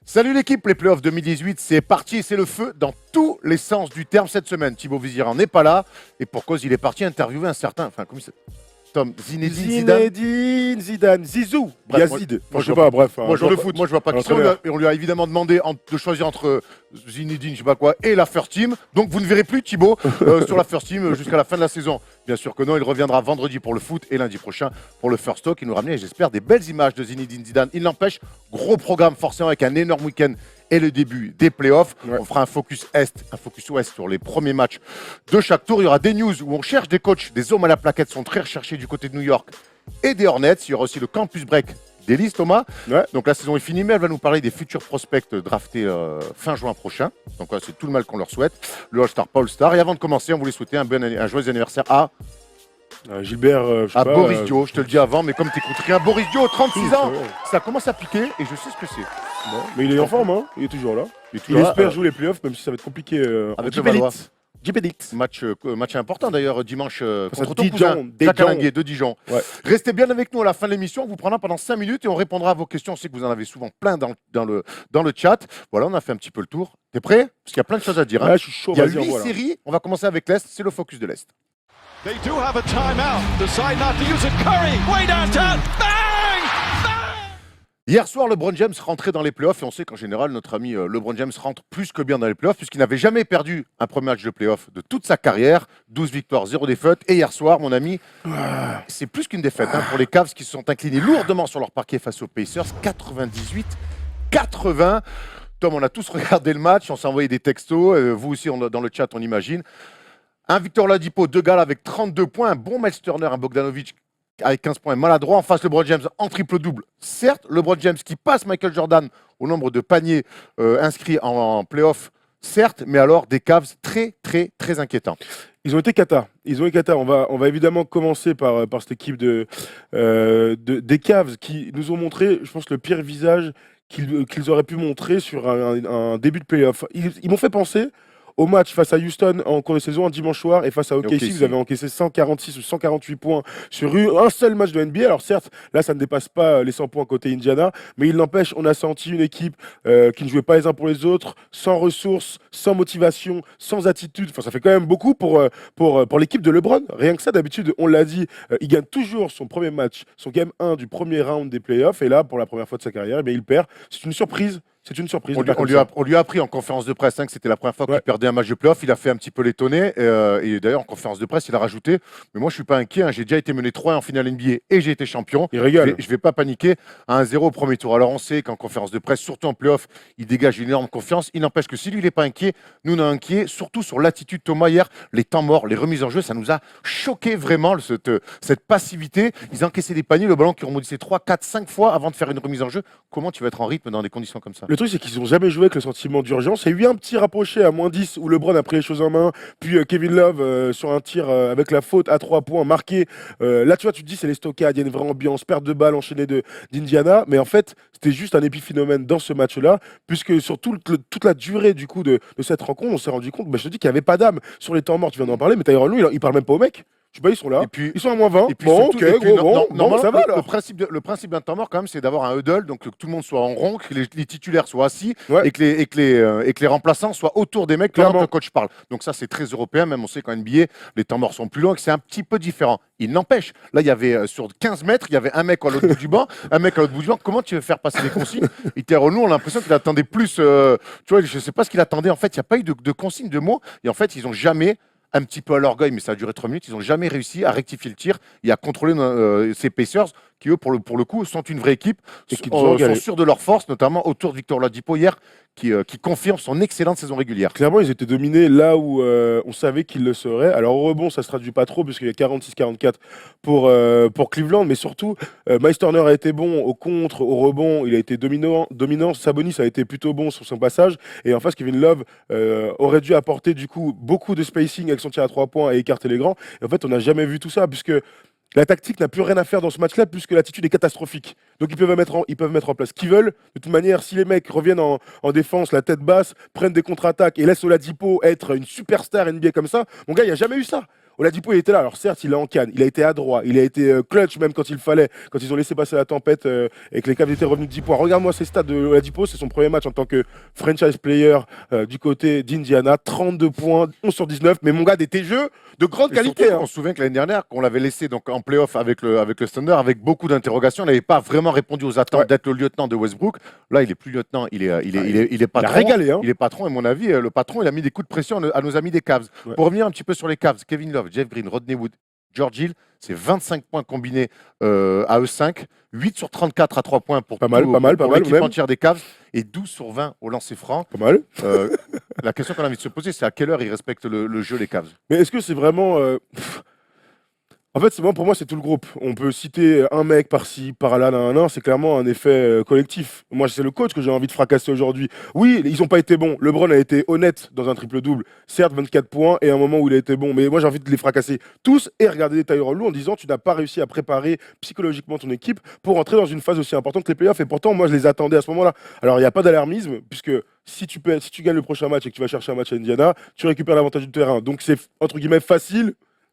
Salut l'équipe, les playoffs 2018, c'est parti et c'est le feu dans tous les sens du terme cette semaine. Thibaut Vizieran n'est pas là et pour cause, il est parti interviewer un certain, Tom Zinedine Zidane, Zizou, Bref, Yazid. moi, Je sais pas, bref. moi, je dans vois le foot. moi je vois pas qui c'est. On lui a évidemment demandé de choisir entre Zinedine, je sais pas quoi, et la First Team. Donc vous ne verrez plus Thibaut sur la First Team jusqu'à la fin de la saison. Bien sûr que non, il reviendra vendredi pour le foot et lundi prochain pour le First Talk. Il nous ramenait, j'espère, des belles images de Zinedine Zidane. Il n'empêche, gros programme forcément avec un énorme week-end et le début des playoffs. Ouais. On fera un focus Est, un focus Ouest sur les premiers matchs de chaque tour. Il y aura des news où on cherche des coachs, des hommes à la plaquette sont très recherchés du côté de New York et des Hornets. Il y aura aussi le campus break d'Élise, Thomas. Ouais. Donc la saison est finie, mais elle va nous parler des futurs prospects draftés fin juin prochain. Donc c'est tout le mal qu'on leur souhaite. Le All-Star, pas All-Star. Et avant de commencer, on voulait souhaiter un joyeux anniversaire à Gilbert, Boris Dio, je te le dis avant, mais comme tu n'écoutes rien, Boris Dio, 36 ans, ça commence à piquer et je sais ce que c'est. Bon, mais il est en forme, hein. Il est toujours là. Il espère jouer les playoffs, même si ça va être compliqué. Avec le Valois. Match important d'ailleurs dimanche contre ton cousin Jacques de Dijon. Ouais. Restez bien avec nous à la fin de l'émission, on vous prendra pendant 5 minutes et on répondra à vos questions. On sait que vous en avez souvent plein dans le chat. Voilà, on a fait un petit peu le tour. T'es prêt? Parce qu'il y a plein de choses à dire. Hein. Ouais, je suis chaud, il y a 8 séries, on va commencer avec l'Est, c'est le focus de l'Est. They do have a timeout. Decide not to use it. Curry, way downtown. Bang! Hier soir, LeBron James rentrait dans les playoffs et on sait qu'en général, notre ami LeBron James rentre plus que bien dans les playoffs puisqu'il n'avait jamais perdu un premier match de playoffs de toute sa carrière. 12 victoires, 0 défaite. Et hier soir, mon ami, c'est plus qu'une défaite pour les Cavs qui se sont inclinés lourdement sur leur parquet face aux Pacers. 98-80. Tom, on a tous regardé le match, on s'est envoyé des textos. Vous aussi, dans le chat, on imagine. Un Victor Oladipo, 2 gars avec 32 points. Un bon Miles Turner, un Bogdanovic avec 15 points maladroit. En face, LeBron James en triple-double. Certes, LeBron James qui passe Michael Jordan au nombre de paniers inscrits en play-off, certes, mais alors des Cavs très, très, très inquiétants. Ils ont été cata. On va évidemment commencer par cette équipe des Cavs qui nous ont montré, je pense, le pire visage qu'ils auraient pu montrer sur un début de play-off. Ils m'ont fait penser au match face à Houston en cours de saison, un dimanche soir, et face à OKC, vous avez encaissé 146 ou 148 points sur un seul match de NBA. Alors certes, là, ça ne dépasse pas les 100 points côté Indiana, mais il n'empêche, on a senti une équipe qui ne jouait pas les uns pour les autres, sans ressources, sans motivation, sans attitude. Enfin, ça fait quand même beaucoup pour l'équipe de LeBron. Rien que ça, d'habitude, on l'a dit, il gagne toujours son premier match, son game 1 du premier round des playoffs, et là, pour la première fois de sa carrière, il perd. C'est une surprise. C'est une surprise. On lui a appris en conférence de presse que c'était la première fois qu'il perdait un match de playoff. Il a fait un petit peu l'étonner. Et d'ailleurs, en conférence de presse, il a rajouté mais moi, je ne suis pas inquiet. J'ai déjà été mené 3 en finale NBA et j'ai été champion. Il régale. Je ne vais pas paniquer à 1-0 au premier tour. Alors, on sait qu'en conférence de presse, surtout en playoff, il dégage une énorme confiance. Il n'empêche que si lui, il n'est pas inquiet, nous, on est inquiet. Surtout sur l'attitude Thomas hier, les temps morts, les remises en jeu, ça nous a choqué vraiment cette passivité. Ils encaissaient des paniers, le ballon qui rebondissait 3, 4, 5 fois avant de faire une remise en jeu. Comment tu vas être en rythme dans des conditions comme ça? Le truc, c'est qu'ils n'ont jamais joué avec le sentiment d'urgence. Il y a eu un petit rapproché à moins 10 où LeBron a pris les choses en main, puis Kevin Love sur un tir avec la faute à 3 points marqué. Là, tu vois, tu te dis, c'est les stockades, il y a une vraie ambiance, perte de balle enchaînée d'Indiana. Mais en fait, c'était juste un épiphénomène dans ce match-là, puisque sur toute la durée du coup de cette rencontre, on s'est rendu compte, je te dis qu'il n'y avait pas d'âme sur les temps morts, tu viens d'en parler, mais Tyronn Lue, il parle même pas aux mecs. Je sais pas, ils sont là, et puis, ils sont à moins 20. Et puis, bon, ça va alors. Le principe d'un temps mort, quand même, c'est d'avoir un huddle, donc que tout le monde soit en rond, que les titulaires soient assis et que les remplaçants soient autour des mecs pendant que le coach parle. Donc ça, c'est très européen, même on sait qu'en NBA, les temps morts sont plus longs et que c'est un petit peu différent. Il n'empêche, là, il y avait sur 15 mètres, il y avait un mec à l'autre bout du banc, un mec à l'autre bout du banc. Comment tu veux faire passer les consignes? Et nous, on a l'impression qu'il attendait plus. Tu vois, je sais pas ce qu'il attendait. En fait, il n'y a pas eu de consignes, de mots. Et en fait, ils n'ont jamais, un petit peu à l'orgueil, mais ça a duré 3 minutes, ils n'ont jamais réussi à rectifier le tir et à contrôler ces Pacers qui, eux, pour le coup, sont une vraie équipe, et qui sont sûrs de leur force, notamment autour de Victor Oladipo hier, qui confirme son excellente saison régulière. Clairement, ils étaient dominés là où on savait qu'ils le seraient. Alors au rebond, ça ne se traduit pas trop, puisqu'il y a 46-44 pour Cleveland, mais surtout, Miles Turner a été bon au contre, au rebond, il a été dominant. Sabonis a été plutôt bon sur son passage, et en face, Kevin Love aurait dû apporter du coup beaucoup de spacing avec son tir à 3 points et écarter les grands. Et en fait, on n'a jamais vu tout ça, puisque la tactique n'a plus rien à faire dans ce match-là, puisque l'attitude est catastrophique. Donc ils peuvent mettre en place ce qu'ils veulent. De toute manière, si les mecs reviennent en défense, la tête basse, prennent des contre-attaques et laissent Oladipo être une superstar NBA comme ça, mon gars, il n'y a jamais eu ça. Oladipo, il était là. Alors certes, il est en canne, il a été adroit, il a été clutch même quand il fallait, quand ils ont laissé passer la tempête et que les Cavs étaient revenus de 10 points. Regarde-moi ces stats de Oladipo, c'est son premier match en tant que franchise player du côté d'Indiana. 32 points, 11 sur 19, mais mon gars, des jeux de grande Et qualité. surtout, on se souvient que l'année dernière, qu'on l'avait laissé donc, en playoff avec le Thunder, avec beaucoup d'interrogations, il n'avait pas vraiment répondu aux attentes d'être le lieutenant de Westbrook. Là, il est plus lieutenant, il est patron. Il a régalé. Hein. Il est patron, et à mon avis, le patron, il a mis des coups de pression à nos amis des Cavs. Ouais. Pour revenir un petit peu sur les Cavs, Kevin Love, Jeff Green, Rodney Wood, George Hill, c'est 25 points combinés à eux 5, 8 sur 34 à 3 points pour l'équipe même. entière des Cavs, et 12 sur 20 au lancer franc. Pas mal. La question qu'on a envie de se poser, c'est à quelle heure ils respectent le jeu, les Cavs. Mais est-ce que c'est vraiment... En fait, pour moi, c'est tout le groupe. On peut citer un mec par-ci, par-là, c'est clairement un effet collectif. Moi, c'est le coach que j'ai envie de fracasser aujourd'hui. Oui, ils n'ont pas été bons. LeBron a été honnête dans un triple-double. Certes, 24 points et un moment où il a été bon. Mais moi, j'ai envie de les fracasser tous et regarder Tyronn Lue en disant tu n'as pas réussi à préparer psychologiquement ton équipe pour entrer dans une phase aussi importante que les playoffs. Et pourtant, moi, je les attendais à ce moment-là. Alors, il n'y a pas d'alarmisme, puisque si tu gagnes le prochain match et que tu vas chercher un match à Indiana, tu récupères l'avantage du terrain. Donc, c'est entre guillemets facile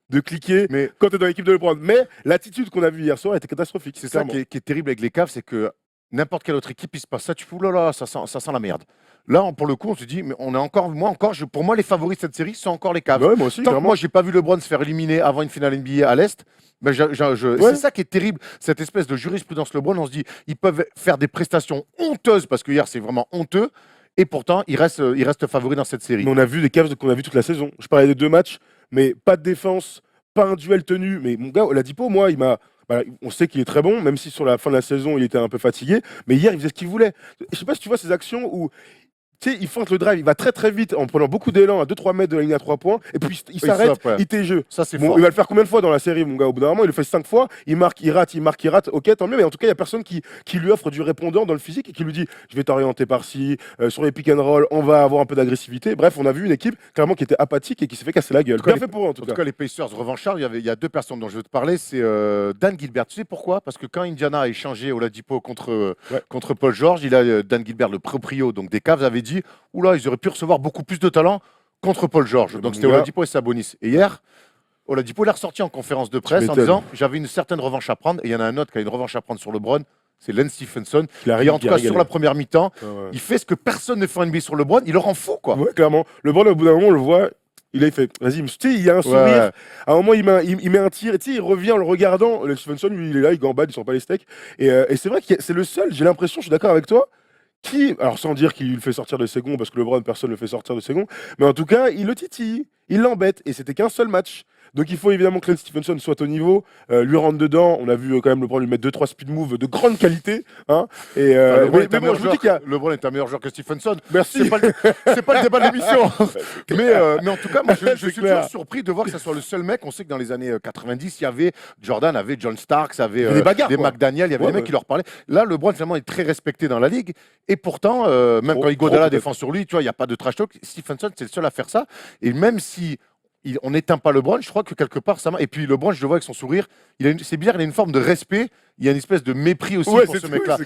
de cliquer quand tu es dans l'équipe de LeBron. Mais l'attitude qu'on a vue hier soir était catastrophique. C'est ça qui est terrible avec les Cavs, c'est que n'importe quelle autre équipe, il se passe ça, tu fous, là, ça sent la merde. Là, pour le coup, on se dit, mais on est encore, pour moi, les favoris de cette série sont encore les Cavs. Ouais, moi aussi, Tant que moi, j'ai pas vu LeBron se faire éliminer avant une finale NBA à l'Est. Mais c'est ça qui est terrible, cette espèce de jurisprudence LeBron. On se dit, ils peuvent faire des prestations honteuses, parce que hier, c'est vraiment honteux. Et pourtant, ils restent favoris dans cette série. Mais on a vu des Cavs qu'on a vu toute la saison. Je parlais des 2 matchs, mais pas de défense, pas un duel tenu. Mais mon gars, Oladipo, moi, on sait qu'il est très bon, même si sur la fin de la saison, il était un peu fatigué. Mais hier, il faisait ce qu'il voulait. Je sais pas si tu vois ces actions où il feinte le drive, il va très très vite en prenant beaucoup d'élan à 2-3 mètres de la ligne à 3 points, et puis il s'arrête, il t'est-jeu. Ça, c'est fort. Il va le faire combien de fois dans la série, mon gars? Au bout d'un moment, il le fait 5 fois, il marque, il rate, ok, tant mieux, mais en tout cas, il n'y a personne qui lui offre du répondant dans le physique et qui lui dit je vais t'orienter par-ci, sur les pick and roll, on va avoir un peu d'agressivité. Bref, on a vu une équipe clairement qui était apathique et qui s'est fait casser la gueule. Bien fait pour eux, en tout cas. Les Pacers, revanchards, il y a 2 personnes dont je veux te parler, c'est Dan Gilbert. Tu sais pourquoi? Parce que quand Indiana a échangé Oladipo contre Paul George, Dan Gilbert, le proprio donc des Cavs, avait dit oula, ils auraient pu recevoir beaucoup plus de talent contre Paul George. Donc c'était Oladipo et Sabonis. Et hier, Oladipo l'a ressorti en conférence de presse en disant j'avais une certaine revanche à prendre. Et il y en a un autre qui a une revanche à prendre sur LeBron, c'est Lance Stephenson. Et en tout cas, sur la première mi-temps, il fait ce que personne ne fait en NBA sur LeBron. Il le rend fou, quoi. Ouais, clairement. LeBron, au bout d'un moment, on le voit. Il a fait, vas-y, tu sais, il y a un sourire. À un moment, il met un tir, et tu sais, il revient en le regardant. Le Stevenson, lui, il est là, il gambade, il sent pas les steaks. Et c'est vrai que c'est le seul, j'ai l'impression, je suis d'accord avec toi, alors sans dire qu'il le fait sortir de ses gonds, parce que LeBron, personne ne le fait sortir de ses gonds, mais en tout cas, il le titille, il l'embête, et c'était qu'un seul match. Donc il faut évidemment que Lance Stephenson soit au niveau, lui rentre dedans. On a vu quand même LeBron lui mettre 2-3 speed moves de grande qualité. Hein, et LeBron est un meilleur joueur que Stephenson. Merci. C'est pas le débat de l'émission. mais en tout cas, moi, je suis toujours surpris de voir que ce soit le seul mec. On sait que dans les années 90, il y avait Jordan, avait John Starks, avait des McDaniel, il y avait des mecs qui leur parlaient. Là, LeBron finalement est très respecté dans la ligue. Et pourtant, même quand Iguodala défend sur lui, tu vois, il n'y a pas de trash talk. Stephenson, c'est le seul à faire ça. Et même si on n'éteint pas LeBron, je crois que quelque part ça marche. Et puis LeBron, je le vois avec son sourire, c'est bizarre, il a une forme de respect, il y a une espèce de mépris aussi pour ce mec-là.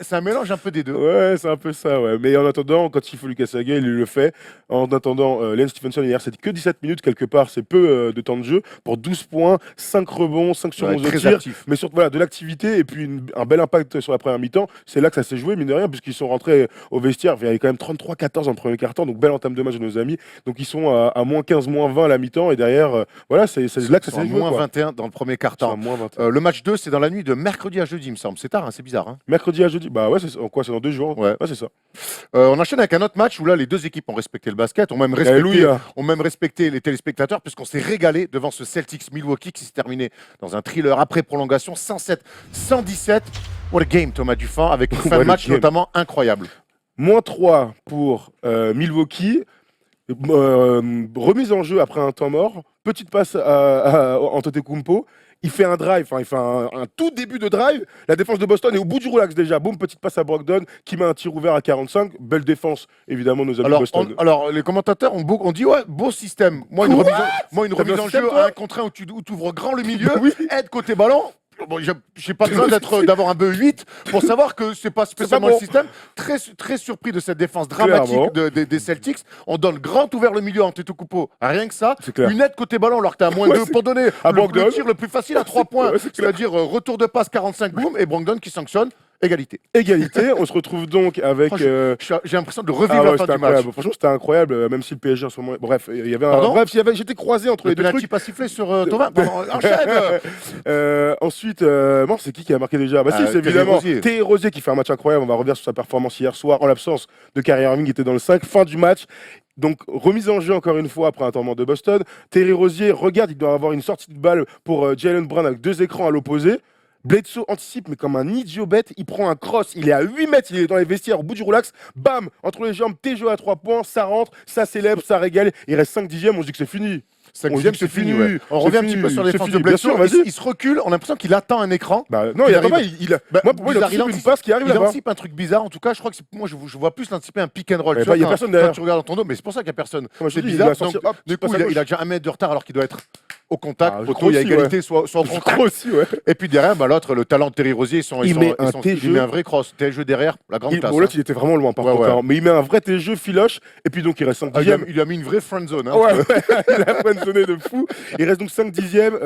C'est un mélange un peu des deux. Ouais, c'est un peu ça, ouais. Mais en attendant, quand il faut lui casser la gueule, il le fait. En attendant, Lance Stephenson hier, c'était que 17 minutes quelque part, c'est peu de temps de jeu pour 12 points, 5 rebonds, 5 sur 11 de tir, mais surtout de l'activité et puis un bel impact sur la première mi-temps. C'est là que ça s'est joué, mine de rien, puisqu'ils sont rentrés au vestiaire. Il y avait quand même 33-14 en premier quart-temps, donc belle entame de match de nos amis. Donc ils sont à moins 15, moins 20 à la mi-temps et derrière, voilà, c'est là que ça s'est joué. Moins 21 dans le premier quart-temps. Le match 2, c'est dans la nuit de mercredi à jeudi, il me semble. C'est tard, hein, c'est bizarre. Hein. Mercredi à jeudi, bah ouais, c'est quoi, c'est dans 2 jours. Ouais, c'est ça. On enchaîne avec un autre match où là, les deux équipes ont respecté le basket, ont même respecté les téléspectateurs, puisqu'on s'est régalé devant ce Celtics Milwaukee qui s'est terminé dans un thriller après prolongation, 107-117. What a game, Thomas Dufan, avec une fin de match notamment incroyable. Moins 3 pour Milwaukee. Remise en jeu après un temps mort. Petite passe à Antetokounmpo. Il fait un drive, il fait un tout début de drive. La défense de Boston est au bout du roulax déjà. Boum, petite passe à Brogdon qui met un tir ouvert à 45. Belle défense, évidemment, nos amis de Boston. Alors, les commentateurs ont dit ouais, beau système. Moi, une remise en jeu à 1 contre 1 où tu ouvres grand le milieu, aide côté ballon. Bon, j'ai pas besoin d'avoir un BE8 pour savoir que c'est pas spécialement bon. le système. Très, très surpris de cette défense dramatique des Celtics. On donne grand ouvert le milieu à Antetokounmpo. Rien que ça. C'est clair. Une aide côté ballon alors que t'es à moins 2 pour donner le tir le plus facile à 3 points. Ouais, c'est clair. C'est-à-dire retour de passe 45 boum et Brogdon qui sanctionne. Égalité. Égalité, on se retrouve donc avec. J'ai l'impression de revivre la fin du match. Franchement, c'était incroyable, même si le PSG en ce moment. Bref, il y avait Pardon j'étais croisé entre les deux penalty trucs. pas sifflé sur Thauvin. Pardon, enchaîne. Ensuite, bon, c'est qui a marqué déjà? Bah si, c'est Terry évidemment Rozier. Terry Rozier qui fait un match incroyable. On va revenir sur sa performance hier soir en l'absence de Kyrie Irving qui était dans le 5. Fin du match. Donc, remise en jeu encore une fois après un tournoi de Boston. Terry Rozier, regarde, il doit avoir une sortie de balle pour Jaylen Brown avec 2 écrans à l'opposé. Bledsoe anticipe, mais comme un idiot bête, il prend un cross, il est à 8 mètres, il est dans les vestiaires au bout du roulax, bam, entre les jambes, t'es joué à 3 points, ça rentre, ça célèbre, ça régale, il reste 5 dixièmes, on se dit que c'est fini. 5 On dixième, dit que c'est fini. Ouais. On c'est revient un fini, petit peu sur la c'est défense fini, de bien Bledsoe. sûr, vas-y. Il se recule, on a l'impression qu'il attend un écran. Bah, non, il attend pas, moi pour moi, il bizarre, anticipe une passe qui arrive il là-bas. anticipe un truc bizarre. En tout cas, je crois que moi, je vois plus l'anticiper un pick and roll. Mais Tu vois, il y a quand- personne derrière. Quand tu regardes dans ton dos, mais c'est pour ça qu'il n'y a personne. Moi, je C'est dis, il bizarre. va sortir, Donc, hop, du tu passes coup, à il a gauche. déjà 1 mètre de retard alors qu'il doit être au contact. Ah, je Autant crois il y a aussi, égalité, soit au Je contact. crois aussi, ouais. Et puis derrière, l'autre, le talent de Terry Rozier, Il met un il T-jeu. met un vrai cross. T-jeu derrière, la grande tasse. Bon, l'autre, il était vraiment loin par Ouais, contre, ouais. hein. Mais il met un vrai jeu filoche, et puis donc il reste 5 dixièmes. Il a mis une vraie friend zone. Ouais, il a friendzonné de fou. Il reste donc 5 dixièmes.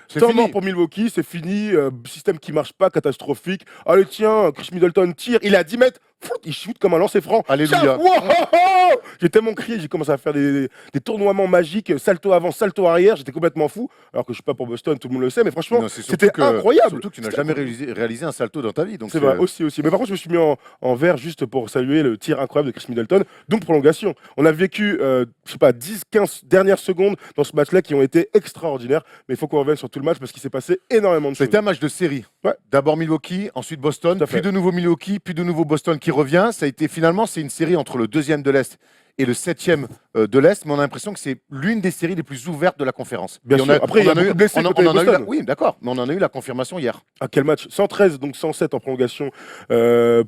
C'est Temps fini. mort pour Milwaukee, c'est fini. Système qui marche pas, catastrophique. Allez, tiens, Chris Middleton tire, il est à 10 mètres. Il shoot comme un lancer franc. Alléluia. Tiens, wow. J'ai tellement crié, j'ai commencé à faire des tournoiements magiques, salto avant, salto arrière. J'étais complètement fou. Alors que je suis pas pour Boston, tout le monde le sait, mais franchement, Non, c'est surtout c'était que- incroyable. Surtout que tu n'as jamais réalisé un salto dans ta vie. Donc C'est vrai, aussi. Mais par contre, je me suis mis en vert juste pour saluer le tir incroyable de Chris Middleton. Donc, prolongation. On a vécu, je sais pas, 10-15 dernières secondes dans ce match-là qui ont été extraordinaires. Mais il faut qu'on revienne sur tout le match parce qu'il s'est passé énormément de choses. C'était un match de série. Ouais. D'abord Milwaukee, ensuite Boston, Tout à fait. puis de nouveau Milwaukee, puis de nouveau Boston qui revient. Ça a été finalement, c'est une série entre le 2e de l'Est et le 7e de l'Est, mais on a l'impression que c'est l'une des séries les plus ouvertes de la conférence. Bien Et sûr. Après, il y a beaucoup de blessés on en côté a eu Boston. oui, d'accord, mais on en a eu la confirmation hier. Ah, quel match 113, donc 107 en prolongation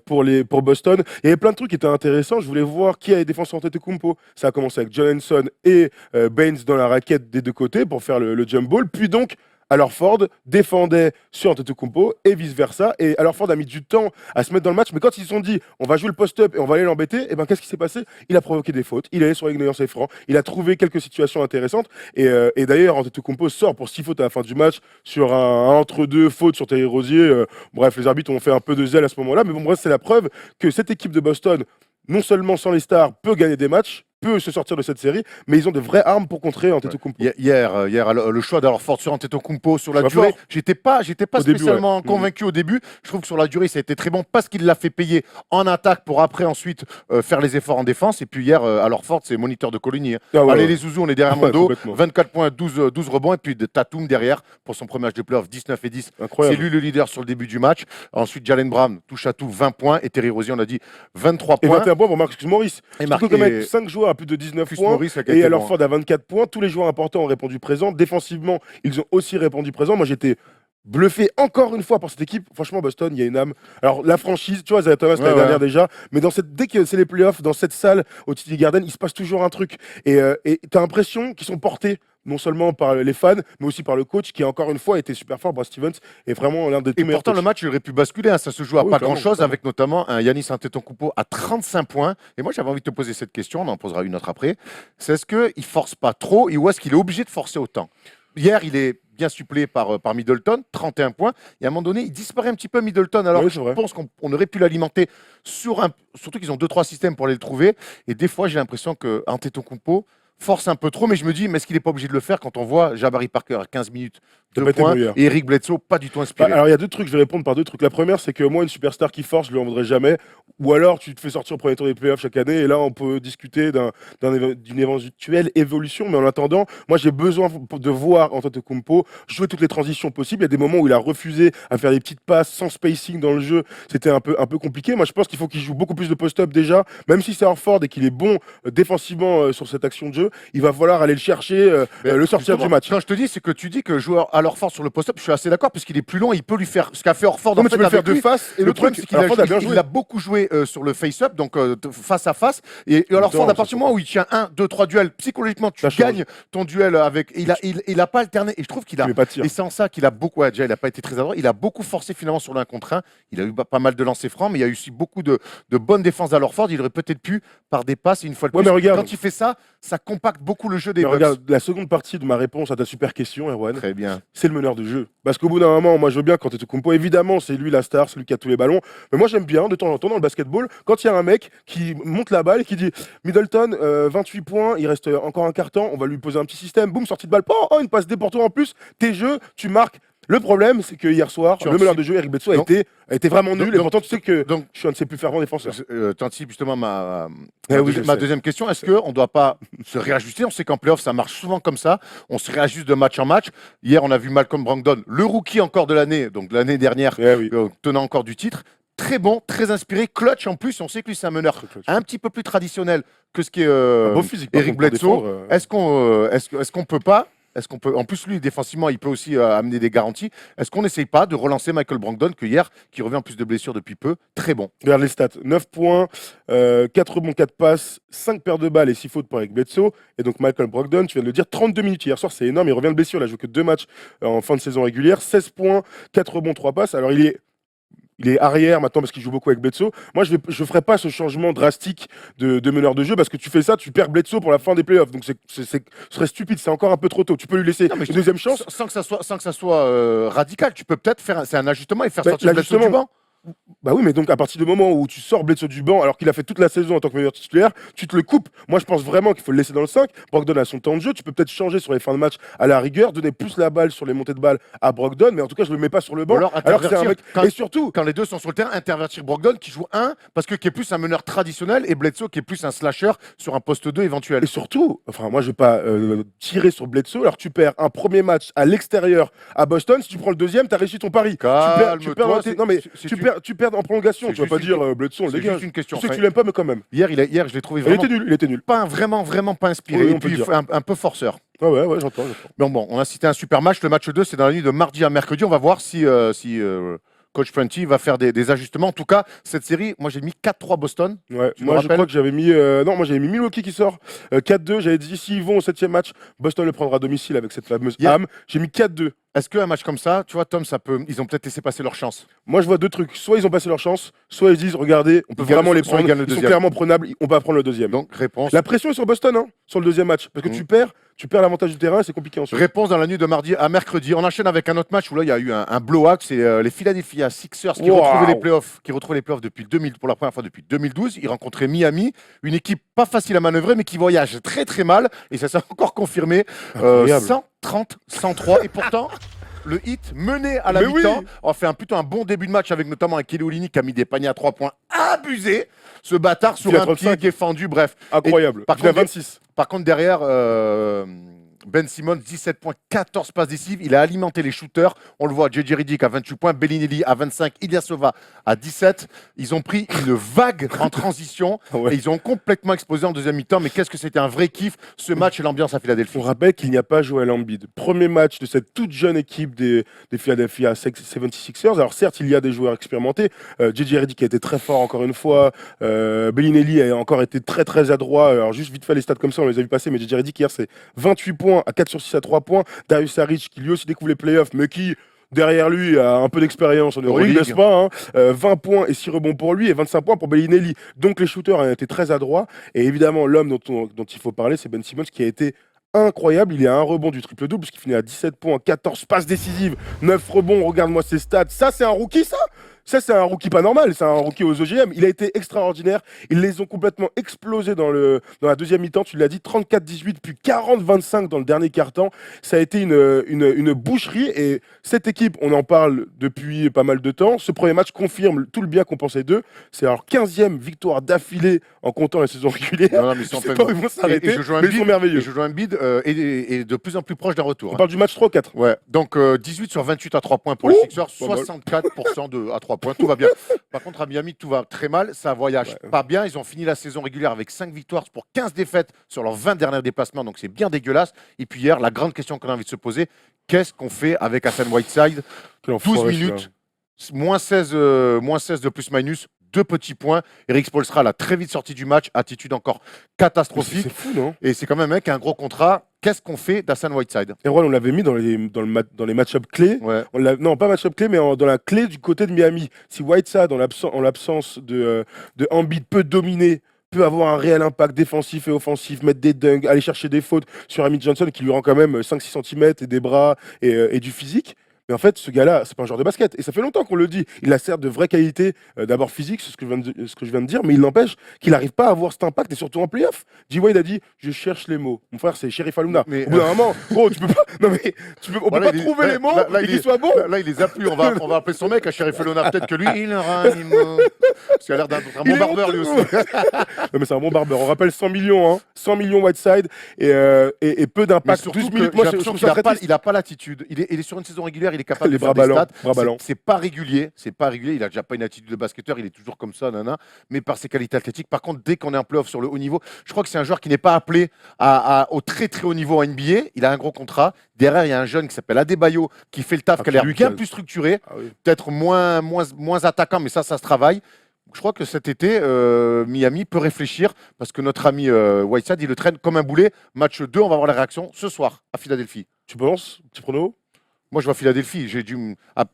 pour Boston. Il y avait plein de trucs qui étaient intéressants. Je voulais voir qui a les défenseurs Antetokounmpo. Ça a commencé avec Johansson et Baines dans la raquette des deux côtés pour faire le jump ball. Puis donc, alors Ford défendait sur Antetokounmpo et vice-versa. Et alors Ford a mis du temps à se mettre dans le match. Mais quand ils se sont dit, on va jouer le post-up et on va aller l'embêter, et ben qu'est-ce qui s'est passé? Il a provoqué des fautes. Il est allé sur l'ignorance et franc. Il a trouvé quelques situations intéressantes. Et d'ailleurs, Antetokounmpo sort pour 6 fautes à la fin du match sur un entre-deux fautes sur Terry Rozier. Bref, les arbitres ont fait un peu de zèle à ce moment-là. Mais bon, bref, c'est la preuve que cette équipe de Boston, non seulement sans les stars, peut gagner des matchs, peut se sortir de cette série, mais ils ont de vraies armes pour contrer Antetokounmpo. Hier, le choix d'alors Ford sur Antetokounmpo sur la Choix durée, fort. j'étais pas Au début, spécialement ouais. convaincu au début. Je trouve que sur la durée, ça a été très bon parce qu'il l'a fait payer en attaque pour après ensuite faire les efforts en défense. Et puis hier, alors Ford, c'est moniteur de Coligny. Hein. Ah ouais, Allez ouais. les zouzous, on est derrière mon Ouais, dos. complètement. 24 points, 12 rebonds. Et puis de Tatum derrière pour son premier match de playoff, 19 et 10. Incroyable. C'est lui le leader sur le début du match. Ensuite, Jaylen Brown touche à tout, 20 points. Et Terry Rozier, on a dit 23 Et points. 21 points pour Marcus Morris. Et Surtout que avec 5 joueurs à plus de 19 Plus points. Morris, qui a Et été alors bon. Ford à 24 points. Tous les joueurs importants ont répondu présent. Défensivement, ils ont aussi répondu présent. Moi, j'étais bluffé encore une fois pour cette équipe. Franchement, Boston, il y a une âme. Alors, la franchise, tu vois, Isaiah Thomas l'année dernière déjà, mais dès que c'est les playoffs, dans cette salle, au TD Garden, il se passe toujours un truc. Et tu as l'impression qu'ils sont portés non seulement par les fans, mais aussi par le coach qui, encore une fois, a été super fort. Brad Stevens est vraiment l'un des tout Et meilleurs pourtant, coachs. le match il aurait pu basculer. Hein. Ça se joue à Oui, pas clairement, grand-chose, clairement. avec notamment un Yanis Antetokounmpo à 35 points. Et moi, j'avais envie de te poser cette question. On en posera une autre après. C'est est-ce qu'il force pas trop ou est-ce qu'il est obligé de forcer autant? Hier, il est bien suppléé par Middleton, 31 points. Et à un moment donné, il disparaît un petit peu Middleton. Alors, Oui, que c'est je vrai. pense qu'on aurait pu l'alimenter surtout qu'ils ont 2-3 systèmes pour aller le trouver. Et des fois, j'ai l'impression que Antetokounmpo force un peu trop, mais je me dis, mais est-ce qu'il n'est pas obligé de le faire quand on voit Jabari Parker à 15 minutes, Ça 2 peut être points, ébrouillard. et Eric Bledsoe, pas du tout inspiré. Alors, il y a deux trucs, je vais répondre par deux trucs. La première, c'est que moi, une superstar qui force, je lui en voudrais jamais. Ou alors, tu te fais sortir au premier tour des playoffs chaque année, et là, on peut discuter d'une éventuelle évolution. Mais en attendant, moi, j'ai besoin de voir Antetokounmpo jouer toutes les transitions possibles. Il y a des moments où il a refusé à faire des petites passes sans spacing dans le jeu. C'était un peu compliqué. Moi, je pense qu'il faut qu'il joue beaucoup plus de post-up déjà. Même si c'est Horford et qu'il est bon défensivement sur cette action de jeu, il va falloir aller le chercher, le sortir Justement, du match. Quand je te dis, c'est que tu dis que joueur à Horford sur le post-up, je suis assez d'accord, puisqu'il est plus long, il peut lui faire ce qu'a fait Horford Non, en mais fait tu peux le faire avec de lui. face. Et Le problème, c'est qu'il a Horford a bien joué. beaucoup joué aller sur le face-up, donc face à face. Et alors, Ford, à partir du moment où il tient 1, 2, 3 duels, psychologiquement, tu gagnes ton duel avec. Il a pas alterné. Et je trouve qu'il a. Et c'est en ça qu'il a beaucoup. Ouais, déjà, il n'a pas été très adroit. Il a beaucoup forcé finalement sur le 1 contre 1. Il a eu pas mal de lancers francs, mais il y a eu aussi beaucoup de bonnes défenses à Ford. Il aurait peut-être pu, par des passes, et une fois de plus, mais regarde, quand il fait ça, ça compacte beaucoup le jeu des Bucks. Regarde, la seconde partie de ma réponse à ta super question, Erwan. Très bien. C'est le meneur de jeu. Parce qu'au bout d'un moment, moi je veux bien quand Antetokounmpo, évidemment, c'est lui la star, c'est lui qui a tous les ballons. Mais moi j'aime bien de temps en temps dans le basketball, quand il y a un mec qui monte la balle et qui dit Middleton, 28 points, il reste encore un quart temps, on va lui poser un petit système, boum, sortie de balle, oh, une passe D pour toi en plus, tes jeux, tu marques. Le problème, c'est que hier soir, le meneur de jeu, Eric Bledsoe, a été vraiment nul. Et pourtant, tu sais que je suis un de ses plus fervents défenseurs. Tu anticipes justement ma deuxième question. Est-ce qu'on ne doit pas se réajuster? On sait qu'en playoff, ça marche souvent comme ça. On se réajuste de match en match. Hier, on a vu Malcolm Brogdon, le rookie encore de l'année, donc de l'année dernière, tenant encore du titre. Très bon, très inspiré, clutch en plus. On sait que lui, c'est un meneur un petit peu plus traditionnel que ce qui est Eric Bledsoe. Est-ce qu'on peut pas en plus, lui, défensivement, il peut aussi amener des garanties. Est-ce qu'on n'essaye pas de relancer Michael Brogdon, que hier, qui revient en plus de blessures depuis peu, très bon. Regarde les stats, 9 points, 4 rebonds, 4 passes, 5 paires de balles et 6 fautes pour Eric Bledsoe. Et donc Michael Brogdon, tu viens de le dire, 32 minutes hier soir, c'est énorme. Il revient de blessure, il a joué que 2 matchs en fin de saison régulière, 16 points, 4 rebonds, 3 passes. Alors il est arrière maintenant parce qu'il joue beaucoup avec Bledsoe. Moi, je ferai pas ce changement drastique de meneur de jeu parce que tu fais ça, tu perds Bledsoe pour la fin des playoffs. Donc, ce serait stupide, c'est encore un peu trop tôt. Tu peux lui laisser une deuxième chance. Sans que ça soit radical, tu peux peut-être faire un ajustement et faire sortir Bledsoe du banc. Bah oui, mais donc à partir du moment où tu sors Bledsoe du banc alors qu'il a fait toute la saison en tant que meilleur titulaire, tu te le coupes. Moi, je pense vraiment qu'il faut le laisser dans le 5. Brogdon a son temps de jeu. Tu peux peut-être changer sur les fins de match à la rigueur, donner plus la balle sur les montées de balle à Brogdon, mais en tout cas, je le mets pas sur le banc. Alors que c'est un mec. Et surtout, quand les deux sont sur le terrain, intervertir Brogdon qui joue parce que qui est plus un meneur traditionnel et Bledsoe qui est plus un slasher sur un poste 2 éventuel. Et surtout, enfin, moi, je vais pas tirer sur Bledsoe. Alors, tu perds un premier match à l'extérieur à Boston. Si tu prends le deuxième, tu as réussi ton pari. Tu perds en prolongation. Tu vas pas dire Bledsoe, on le dégage. Juste une question. Je sais que tu l'aimes pas, mais quand même. Hier, je l'ai trouvé vraiment. Il était nul. Pas vraiment pas inspiré. Et puis un peu forceur. Ouais, j'entends. Bon, on a cité un super match. Le match 2, c'est dans la nuit de mardi à mercredi. On va voir si Coach Prunty va faire des ajustements. En tout cas, cette série, moi j'ai mis 4-3 Boston. Ouais, moi je crois que j'avais mis. Moi j'avais mis Milwaukee qui sort 4-2. J'avais dit s'ils vont au 7e match, Boston le prendra à domicile avec cette fameuse âme. J'ai mis 4-2. Est-ce qu'un match comme ça, tu vois, Tom, ils ont peut-être laissé passer leur chance? Moi, je vois deux trucs. Soit ils ont passé leur chance, soit ils disent, regardez, on peut vraiment les prendre. Ils sont clairement prenables, on va prendre le deuxième. Donc, réponse. La pression est sur Boston, sur le deuxième match. Parce que tu perds l'avantage du terrain et c'est compliqué ensuite. Réponse dans la nuit de mardi à mercredi. On enchaîne avec un autre match où là, il y a eu un blowout. C'est les Philadelphia Sixers qui retrouvaient les playoffs, pour la première fois depuis 2012. Ils rencontraient Miami, une équipe pas facile à manœuvrer, mais qui voyage très très mal. Et ça s'est encore confirmé. 130-103. Et pourtant. Le Heat mené à la mi-temps. On a fait plutôt un bon début de match avec notamment un Kelly Olynyk qui a mis des paniers à 3 points abusés. Ce bâtard sur un pied défendu, bref. Incroyable. Par contre, 26. Par contre, derrière, Ben Simmons, 17 points, 14 passes décisives. Il a alimenté les shooters. On le voit, JJ Redick à 28 points, Bellinelli à 25, Ilyasova à 17. Ils ont pris une vague en transition et ils ont complètement explosé en deuxième mi-temps. Mais qu'est-ce que c'était un vrai kiff, ce match et l'ambiance à Philadelphie. On rappelle qu'il n'y a pas Joel Embiid. Premier match de cette toute jeune équipe des Philadelphia 76ers. Alors certes, il y a des joueurs expérimentés. JJ Redick a été très fort encore une fois. Bellinelli a encore été très très adroit. Alors juste vite fait les stats comme ça, on les a vu passer. Mais JJ Redick hier, c'est 28 points à 4 sur 6 à 3 points. Darius Saric qui lui aussi découvre les playoffs, mais qui derrière lui a un peu d'expérience en Euroleague, n'est-ce pas 20 points et 6 rebonds pour lui et 25 points pour Bellinelli. Donc les shooters ont été très adroits. Et évidemment, l'homme dont il faut parler, c'est Ben Simmons qui a été incroyable. Il est à un rebond du triple-double puisqu'il finit à 17 points, 14 passes décisives, 9 rebonds. Regarde-moi ses stats. Ça, c'est un rookie, ça c'est un rookie pas normal, c'est un rookie aux OGM. Il a été extraordinaire. Ils les ont complètement explosés dans la deuxième mi-temps. Tu l'as dit, 34-18, puis 40-25 dans le dernier quart-temps. Ça a été une boucherie. Et cette équipe, on en parle depuis pas mal de temps. Ce premier match confirme tout le bien qu'on pensait d'eux. C'est leur 15e victoire d'affilée en comptant la saison régulière. Non, mais ils sont pas où ils vont s'arrêter, mais ils sont merveilleux. Je joue un bid et de plus en plus proche d'un retour. On parle du match 3 ou 4. Ouais. Donc 18 sur 28 à 3 points pour les Sixers, 64% à 3 points. Tout va bien. Par contre, à Miami, tout va très mal. Ça voyage pas bien. Ils ont fini la saison régulière avec 5 victoires pour 15 défaites sur leurs 20 derniers déplacements. Donc, c'est bien dégueulasse. Et puis hier, la grande question qu'on a envie de se poser, qu'est-ce qu'on fait avec Hassan Whiteside 12 minutes, moins 16 de plus-minus, 2 petits points. Eric Spoelstra l'a très vite sorti du match, attitude encore catastrophique. C'est fou, non? Et c'est quand même un mec qui a un gros contrat. Qu'est-ce qu'on fait d'Hassan Whiteside? Erwan, on l'avait mis dans les match-up clés. Ouais. Non, pas match-up clé, mais dans la clé du côté de Miami. Si Whiteside, en l'absence de Embiid, peut dominer, peut avoir un réel impact défensif et offensif, mettre des dunks, aller chercher des fautes sur Amit Johnson qui lui rend quand même 5-6 cm et des bras et du physique. Mais en fait, ce gars-là, c'est pas un joueur de basket. Et ça fait longtemps qu'on le dit. Il a certes de vraies qualités, d'abord physiques, c'est ce que je viens de dire, mais il n'empêche qu'il n'arrive pas à avoir cet impact, et surtout en playoff. Wade a dit, je cherche les mots. Mon frère, c'est Sheriff Alumna. Mais, Au bout d'un moment, gros, tu peux pas. Non mais, on Voilà, peut pas trouver les mots et qu'ils soient bons. Là, il les a plus. On va appeler son mec à Sheriff Elona. Peut-être que lui, il aura un mot. Parce qu'il a l'air d'un Il bon est barbeur, lui aussi. Non mais c'est un bon barbeur. On rappelle 100 millions, hein. 100 millions Whiteside et peu Mais d'impact. surtout 12 que minutes. j'ai Moi, l'impression je qu'il trouve ça très il a pas l'attitude. Il est sur une saison régulière, il est capable Les de faire bras des ballants, stats. bras ballants. C'est pas régulier, Il a déjà pas une attitude de basketteur, il est toujours comme ça, nana. Mais par ses qualités athlétiques. Par contre, dès qu'on est en playoff sur le haut niveau, je crois que c'est un joueur qui n'est pas appelé au très très haut niveau en NBA. Il a un gros contrat. Derrière, il y a un jeune qui s'appelle Adebayo qui fait le taf, qui a l'air bien plus structuré, Ah oui. peut-être moins attaquant, mais ça se travaille. Je crois que cet été, Miami peut réfléchir parce que notre ami Whiteside, il le traîne comme un boulet. Match 2, on va voir la réaction ce soir à Philadelphie. Tu penses? Petit prono? Moi, je vois Philadelphie.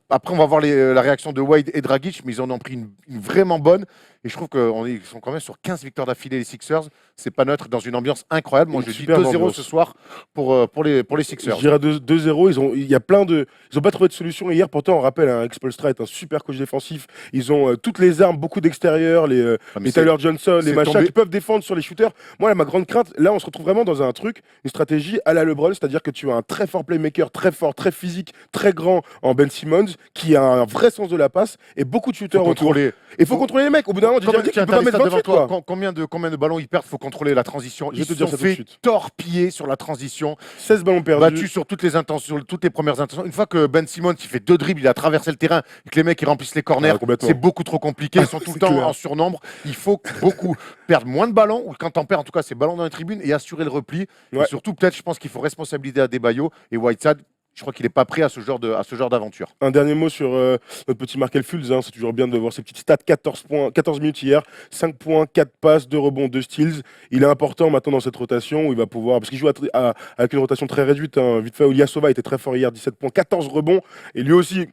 Après, on va voir la réaction de Wade et Dragic, mais ils en ont pris une vraiment bonne. Et je trouve qu'ils sont quand même sur 15 victoires d'affilée, les Sixers. C'est pas neutre, dans une ambiance incroyable. Moi, je dis 2-0 ce soir pour les Sixers. Je dirais 2-0. Ils ont pas trouvé de solution hier. Pourtant, on rappelle, Eric Spoelstra est un super coach défensif. Ils ont toutes les armes, beaucoup d'extérieur, les Tyler Johnson, les machins qui peuvent défendre sur les shooters. Moi, là, ma grande crainte, là, on se retrouve vraiment dans un truc, une stratégie à la LeBron, c'est-à-dire que tu as un très fort playmaker, très fort, très physique, très grand en Ben Simmons, qui a un vrai sens de la passe et beaucoup de shooters autour. Il faut contrôler les mecs. Au bout d'un moment, tu peux pas mettre 28, devant toi. quoi. Combien de ballons ils perdent? Il faut contrôler la transition. Je vais Ils te se dire sont ça tout de fait suite. torpiller sur la transition. 16 ballons perdus. Battu sur toutes les intentions, toutes les premières intentions. Une fois que Ben Simmons il fait 2 dribbles, il a traversé le terrain et que les mecs ils remplissent les corners, c'est beaucoup trop compliqué. Ils sont tout le temps en surnombre. Il faut beaucoup perdre moins de ballons, ou quand on perd en tout cas c'est ballons dans les tribunes et assurer le repli. Et surtout peut-être je pense qu'il faut responsabiliser Adebayo et Whiteside. Je crois qu'il n'est pas prêt à ce genre d'aventure. Un dernier mot sur notre petit Markel Fultz. C'est toujours bien de voir ses petites stats. 14 minutes hier, 5 points, 4 passes, 2 rebonds, 2 steals. Il est important maintenant dans cette rotation où il va pouvoir. Parce qu'il joue avec une rotation très réduite. Vite fait, Ilyasova était très fort hier, 17 points, 14 rebonds. Et lui aussi,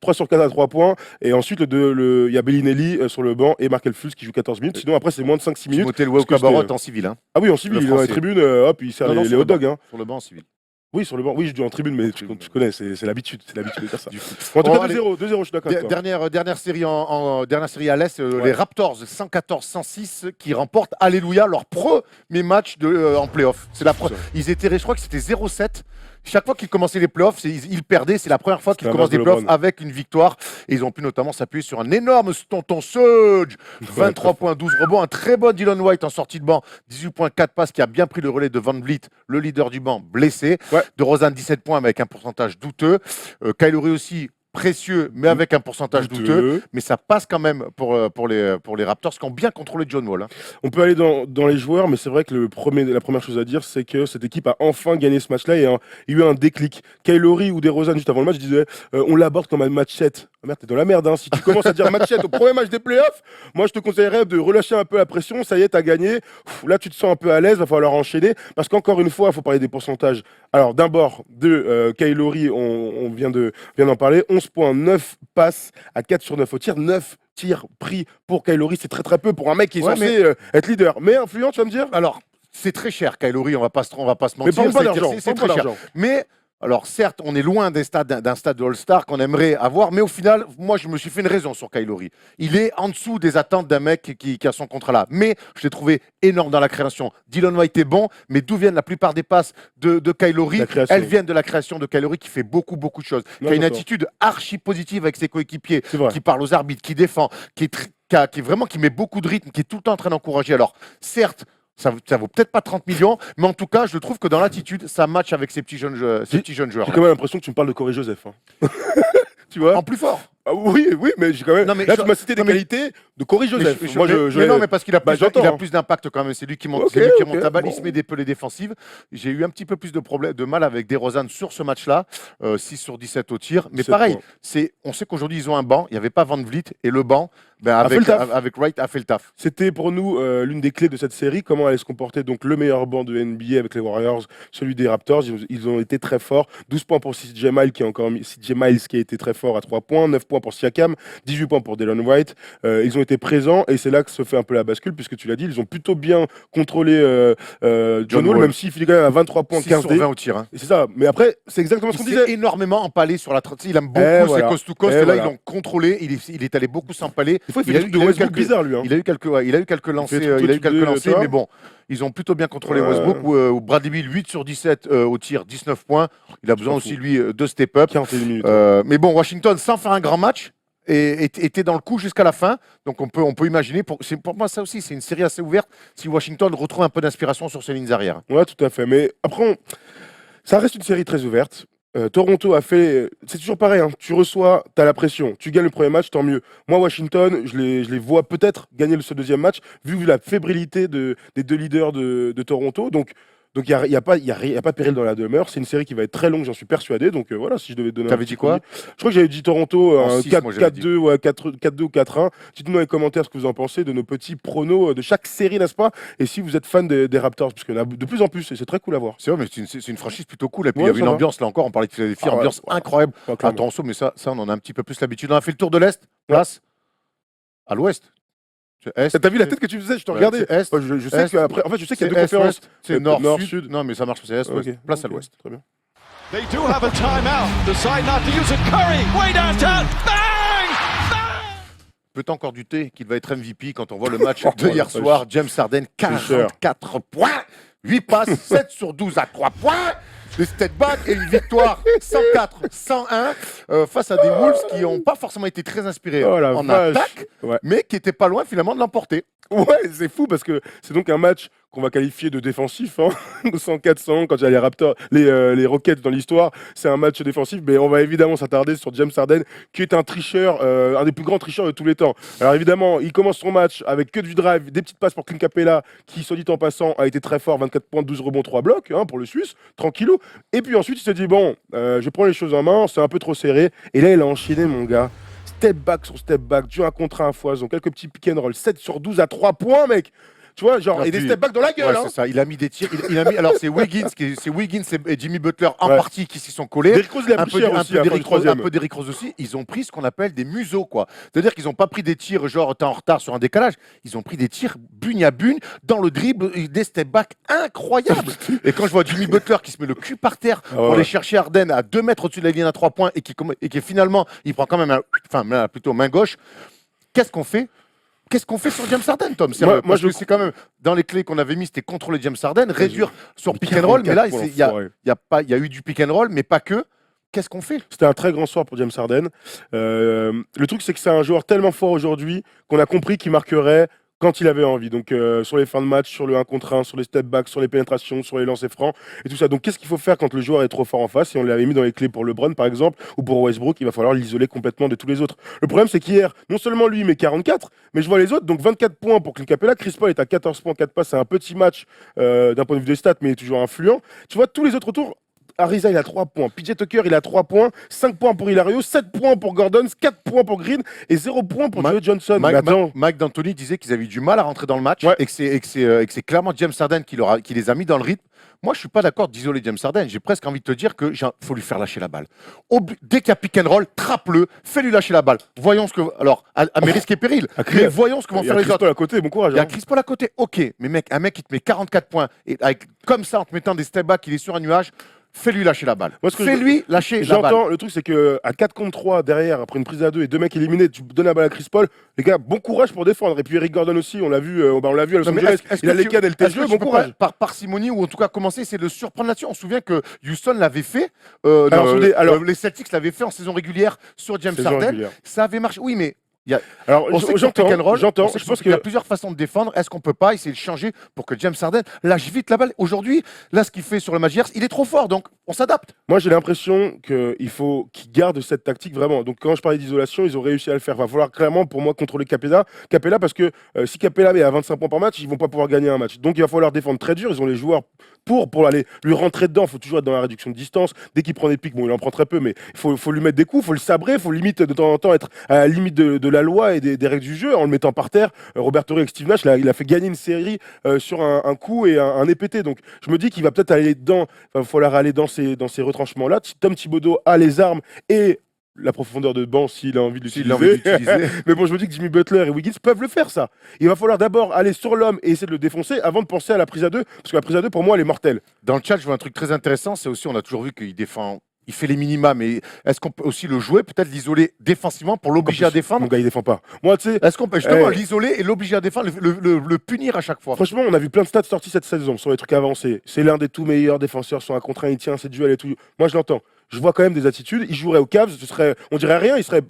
3 sur 4 à 3 points. Et ensuite, il y a Bellinelli sur le banc et Markel Fultz qui joue 14 minutes. Sinon, après, c'est moins de 5-6 minutes. Timothée Cabarot en civil. Hein. Ah oui, en civil. Il est dans les tribunes. Hop, il sert les hot dogs. Sur le banc en civil. Oui, sur le banc. Oui, je dis en tribune, mais tu connais, c'est l'habitude. C'est l'habitude de faire ça. En tout cas, 2-0, je suis d'accord avec toi. Dernière série dernière série à l'Est, les Raptors 114-106 qui remportent, alléluia, leur premier match en playoff. Ils étaient, je crois que c'était 0-7. Chaque fois qu'ils commençaient les playoffs, ils perdaient. C'est la première fois qu'ils commencent des playoffs avec une victoire. Et ils ont pu notamment s'appuyer sur un énorme tonton Surge. 23 points, 12 rebonds. Un très bon Dylan White en sortie de banc. 18 points, 4 passes qui a bien pris le relais de Van Vliet, le leader du banc, blessé. De Rosanne, 17 points avec un pourcentage douteux. Kyle Lowry aussi précieux, mais avec un pourcentage douteux. Mais ça passe quand même pour les Raptors qui ont bien contrôlé John Wall. Hein. On peut aller dans les joueurs, mais c'est vrai que la première chose à dire, c'est que cette équipe a enfin gagné ce match-là et il y a eu un déclic. Kyle Lowry ou DeRozan, juste avant le match, disait on l'aborde comme un match 7. Ah merde, t'es dans la merde. Hein. Si tu commences à dire match 7 au premier match des playoffs, moi je te conseillerais de relâcher un peu la pression. Ça y est, t'as gagné. Là, tu te sens un peu à l'aise, va falloir enchaîner. Parce qu'encore une fois, il faut parler des pourcentages. Alors, d'abord, Kyle Lowry, on vient d'en parler. 11 points, 9 passes à 4 sur 9 au tir, 9 tirs pris pour Kyle Lowry. C'est très très peu pour un mec qui est censé être leader. Mais influent, tu vas me dire? Alors, c'est très cher, Kyle Lowry, on va pas se mentir. Mais parle pas d'argent. C'est très cher. Mais alors certes, on est loin d'un stade de All-Star qu'on aimerait avoir, mais au final, moi, je me suis fait une raison sur Kyle Lowry. Il est en dessous des attentes d'un mec qui a son contrat là. Mais je l'ai trouvé énorme dans la création. Dylan White est bon, mais d'où viennent la plupart des passes de Kyle Lowry? Elles viennent de la création de Kyle Lowry qui fait beaucoup de choses. Qui a une attitude archi positive avec ses coéquipiers, qui parle aux arbitres, qui défend, qui met beaucoup de rythme, qui est tout le temps en train d'encourager. Alors certes, ça vaut peut-être pas 30 millions, mais en tout cas, je trouve que dans l'attitude, ça match avec ces petits jeunes joueurs. J'ai quand même l'impression que tu me parles de Corey Joseph. Hein. Tu vois? En plus fort. Ah, oui, mais j'ai quand même. Là, tu m'as cité des qualités de Corey Joseph. Mais parce qu'il a plus d'impact quand même. C'est lui qui monte la balle, il se met des pelées défensives. J'ai eu un petit peu plus de mal avec DeRozan sur ce match-là. 6 sur 17 au tir. Mais pareil, on sait qu'aujourd'hui, ils ont un banc. Il n'y avait pas Van Vliet. Et le banc, Ben, a fait le taf. avec Wright, a fait le taf. C'était pour nous l'une des clés de cette série, comment allait se comporter donc le meilleur banc de NBA avec les Warriors, celui des Raptors. Ils ont été très forts. 12 points pour CJ Miles qui a été très fort à 3 points, 9 points pour Siakam, 18 points pour Delon Wright. Ils ont été présents et c'est là que se fait un peu la bascule, puisque tu l'as dit, ils ont plutôt bien contrôlé John Wall, même s'il finit quand même à 23 points, 6 15 sur D. 20 au tir. Hein. Et c'est ça. Mais après, c'est exactement ce qu'on Il disait. s'est énormément empalé sur la il aime beaucoup voilà. ses coast to coast. Et Et là, voilà. ils l'ont contrôlé. Il est allé beaucoup s'empaler. Des fois, il fait des trucs de Westbrook bizarre, lui. Hein. Il a eu quelques lancers, mais bon, ils ont plutôt bien contrôlé Westbrook. Où Bradley Beal, 8 sur 17 au tir, 19 points. Il a besoin aussi, lui, de step up. 41 minutes. Mais bon, Washington, sans faire un grand match, était dans le coup jusqu'à la fin. Donc on peut imaginer, pour moi ça aussi, c'est une série assez ouverte, si Washington retrouve un peu d'inspiration sur ses lignes arrière. Ouais, tout à fait. Mais après, ça reste une série très ouverte. Toronto a fait. C'est toujours pareil, hein. Tu reçois, tu as la pression. Tu gagnes le premier match, tant mieux. Moi, Washington, je les vois peut-être gagner ce deuxième match, vu la fébrilité des deux leaders de Toronto. Donc il n'y a pas de péril dans la demeure. C'est une série qui va être très longue, j'en suis persuadé. Donc voilà, si je devais donner. T'avais dit quoi? Je crois que j'avais dit Toronto En 6, 4-2 ou 4-2 ou 4-1. Dites-nous dans les commentaires ce que vous en pensez de nos petits pronos de chaque série, n'est-ce pas? Et si vous êtes fan des Raptors, parce qu'il y en a de plus en plus et c'est très cool à voir. C'est vrai, mais c'est une franchise plutôt cool. Et puis Ouais, il y avait ça une va. ambiance, là encore, on parlait de Philadelphie, ambiance incroyable. Ouais, clairement. Attention, mais ça, on en a un petit peu plus l'habitude. On a fait le tour de l'Est, place à l'Ouest. Est. T'as vu la tête que tu faisais? Je te regardais. C'est Est. Ouais, je sais Est. que après, en fait, je sais qu'il y a deux Est, conférences. Ouest, c'est nord, Nord, sud. sud. Non, mais ça marche, c'est Est, Ouest. Ok. Place à Ok. l'Ouest. Très bien. They do have a timeout. Decide not to use it. Curry, way downtown. Bang! Bang! Peut encore douter qu'il va être MVP quand on voit le match de hier soir. James Harden, 44 points, 8 passes, 7 sur 12 à 3 points. Des step back et une victoire 104-101 face à des Wolves qui n'ont pas forcément été très inspirés en attaque, mais qui n'étaient pas loin finalement de l'emporter. Ouais, c'est fou parce que c'est donc un match qu'on va qualifier de défensif, hein. 104-100 quand il y a les Raptors, les Rockets dans l'histoire, c'est un match défensif, mais on va évidemment s'attarder sur James Harden, qui est un tricheur, un des plus grands tricheurs de tous les temps. Alors évidemment, il commence son match avec que du drive, des petites passes pour Clint Capella, qui, soit dit en passant, a été très fort, 24 points, 12 rebonds, 3 blocs, hein, pour le Suisse, tranquillou. Et puis ensuite, il se dit, bon, je prends les choses en main, c'est un peu trop serré, et là, il a enchaîné, mon gars. Step back sur step back, du 1 contre 1 à foison, quelques petits pick and roll, 7 sur 12 à 3 points, mec. Tu vois, genre, et des step back dans la gueule. Ouais, hein. c'est ça. Il a mis des tirs. Il a mis, alors, c'est Wiggins et Jimmy Butler en partie qui s'y sont collés. Derrick Rose, il a pris cher aussi, un peu Derrick Rose aussi. Ils ont pris ce qu'on appelle des museaux, quoi. C'est-à-dire qu'ils n'ont pas pris des tirs, genre, t'es en retard sur un décalage. Ils ont pris des tirs bugne à bugne dans le dribble, des step back incroyables. Et quand je vois Jimmy Butler qui se met le cul par terre pour aller chercher Harden à 2 mètres au-dessus de la ligne à 3 points et qui finalement, il prend quand même plutôt main gauche. Qu'est-ce qu'on fait? Qu'est-ce qu'on fait sur James Harden, Tom? Moi, c'est quand même dans les clés qu'on avait mis, c'était contrôler James Harden, réduire sur pick and roll. Mais là, il y a eu du pick and roll, mais pas que. Qu'est-ce qu'on fait? C'était un très grand soir pour James Harden. Le truc, c'est que c'est un joueur tellement fort aujourd'hui qu'on a compris qu'il marquerait quand il avait envie. Donc, sur les fins de match, sur le 1 contre 1, sur les step back, sur les pénétrations, sur les lancers francs et tout ça. Donc, qu'est-ce qu'il faut faire quand le joueur est trop fort en face? Si on l'avait mis dans les clés pour LeBron, par exemple, ou pour Westbrook, il va falloir l'isoler complètement de tous les autres. Le problème, c'est qu'hier, non seulement lui met 44, mais je vois les autres. Donc, 24 points pour Clint Capella. Chris Paul est à 14 points, 4 passes. C'est un petit match d'un point de vue des stats, mais il est toujours influent. Tu vois, tous les autres autour. Ariza, il a 3 points. PJ Tucker, il a 3 points. 5 points pour Hilario, 7 points pour Gordon, 4 points pour Green et 0 points pour Joe Johnson. Mike D'Antoni disait qu'ils avaient eu du mal à rentrer dans le match et que c'est clairement James Harden qui les a mis dans le rythme. Moi, je ne suis pas d'accord d'isoler James Harden. J'ai presque envie de te dire qu'il faut lui faire lâcher la balle. Dès qu'il y a pick and roll, trappe-le, fais-lui lâcher la balle. Voyons ce que. Alors, à mes risques et périls, mais voyons ce que vont faire les autres. Il y a Chris Paul à côté, bon courage. Il y a Chris Paul à côté, ok. Mais mec, un mec qui te met 44 points, et comme ça, en te mettant des step back, il est sur un nuage. Fais-lui lâcher la balle. Fais-lui lâcher la balle. J'entends, le truc c'est qu'à 4 contre 3 derrière, après une prise à 2 et 2 mecs éliminés, tu donnes la balle à Chris Paul. Les gars, bon courage pour défendre. Et puis Eric Gordon aussi, on l'a vu à Los Angeles. Il a les cadres et le TGE, bon courage. Par parcimonie ou en tout cas commencer, c'est de surprendre là-dessus. On se souvient que Houston l'avait fait. Les Celtics l'avaient fait en saison régulière sur James Harden. Ça avait marché. Oui, mais. Alors, j'entends. Je pense qu'il y a plusieurs façons de défendre. Est-ce qu'on peut pas essayer de changer pour que James Harden lâche vite la balle? Aujourd'hui, là, ce qu'il fait sur le match hier, il est trop fort, donc on s'adapte. Moi, j'ai l'impression qu'il faut qu'ils gardent cette tactique vraiment. Donc, quand je parlais d'isolation, ils ont réussi à le faire. Il va falloir clairement, pour moi, contrôler Capella parce que si Capella est à 25 points par match, ils vont pas pouvoir gagner un match. Donc, il va falloir défendre très dur. Ils ont les joueurs pour aller lui rentrer dedans. Il faut toujours être dans la réduction de distance. Dès qu'il prend des pics, bon, il en prend très peu, mais il faut lui mettre des coups, il faut le sabrer, il faut limite de temps en temps être à la limite de la loi et des règles du jeu en le mettant par terre. Robert Torre avec Steve Nash, il a fait gagner une série sur un coup et un EPT. Donc je me dis qu'il va peut-être aller il va falloir aller dans ces retranchements-là. Tom Thibodeau a les armes et la profondeur de banc s'il a envie de l'utiliser. Mais bon, je me dis que Jimmy Butler et Wiggins peuvent le faire, ça. Il va falloir d'abord aller sur l'homme et essayer de le défoncer avant de penser à la prise à deux, parce que la prise à deux, pour moi, elle est mortelle. Dans le chat, je vois un truc très intéressant, c'est aussi, on a toujours vu qu'il défend. Il fait les minima, mais est-ce qu'on peut aussi le jouer, peut-être l'isoler défensivement pour l'obliger à défendre? Mon gars, il défend pas. Moi, tu sais. Est-ce qu'on peut justement l'isoler et l'obliger à défendre, le punir à chaque fois? Franchement, on a vu plein de stats sortis cette saison sur les trucs avancés. C'est l'un des tout meilleurs défenseurs sur un contre 1, il tient ses duels et tout. Moi, je l'entends. Je vois quand même des attitudes. Il jouerait au Cavs, on dirait rien, il serait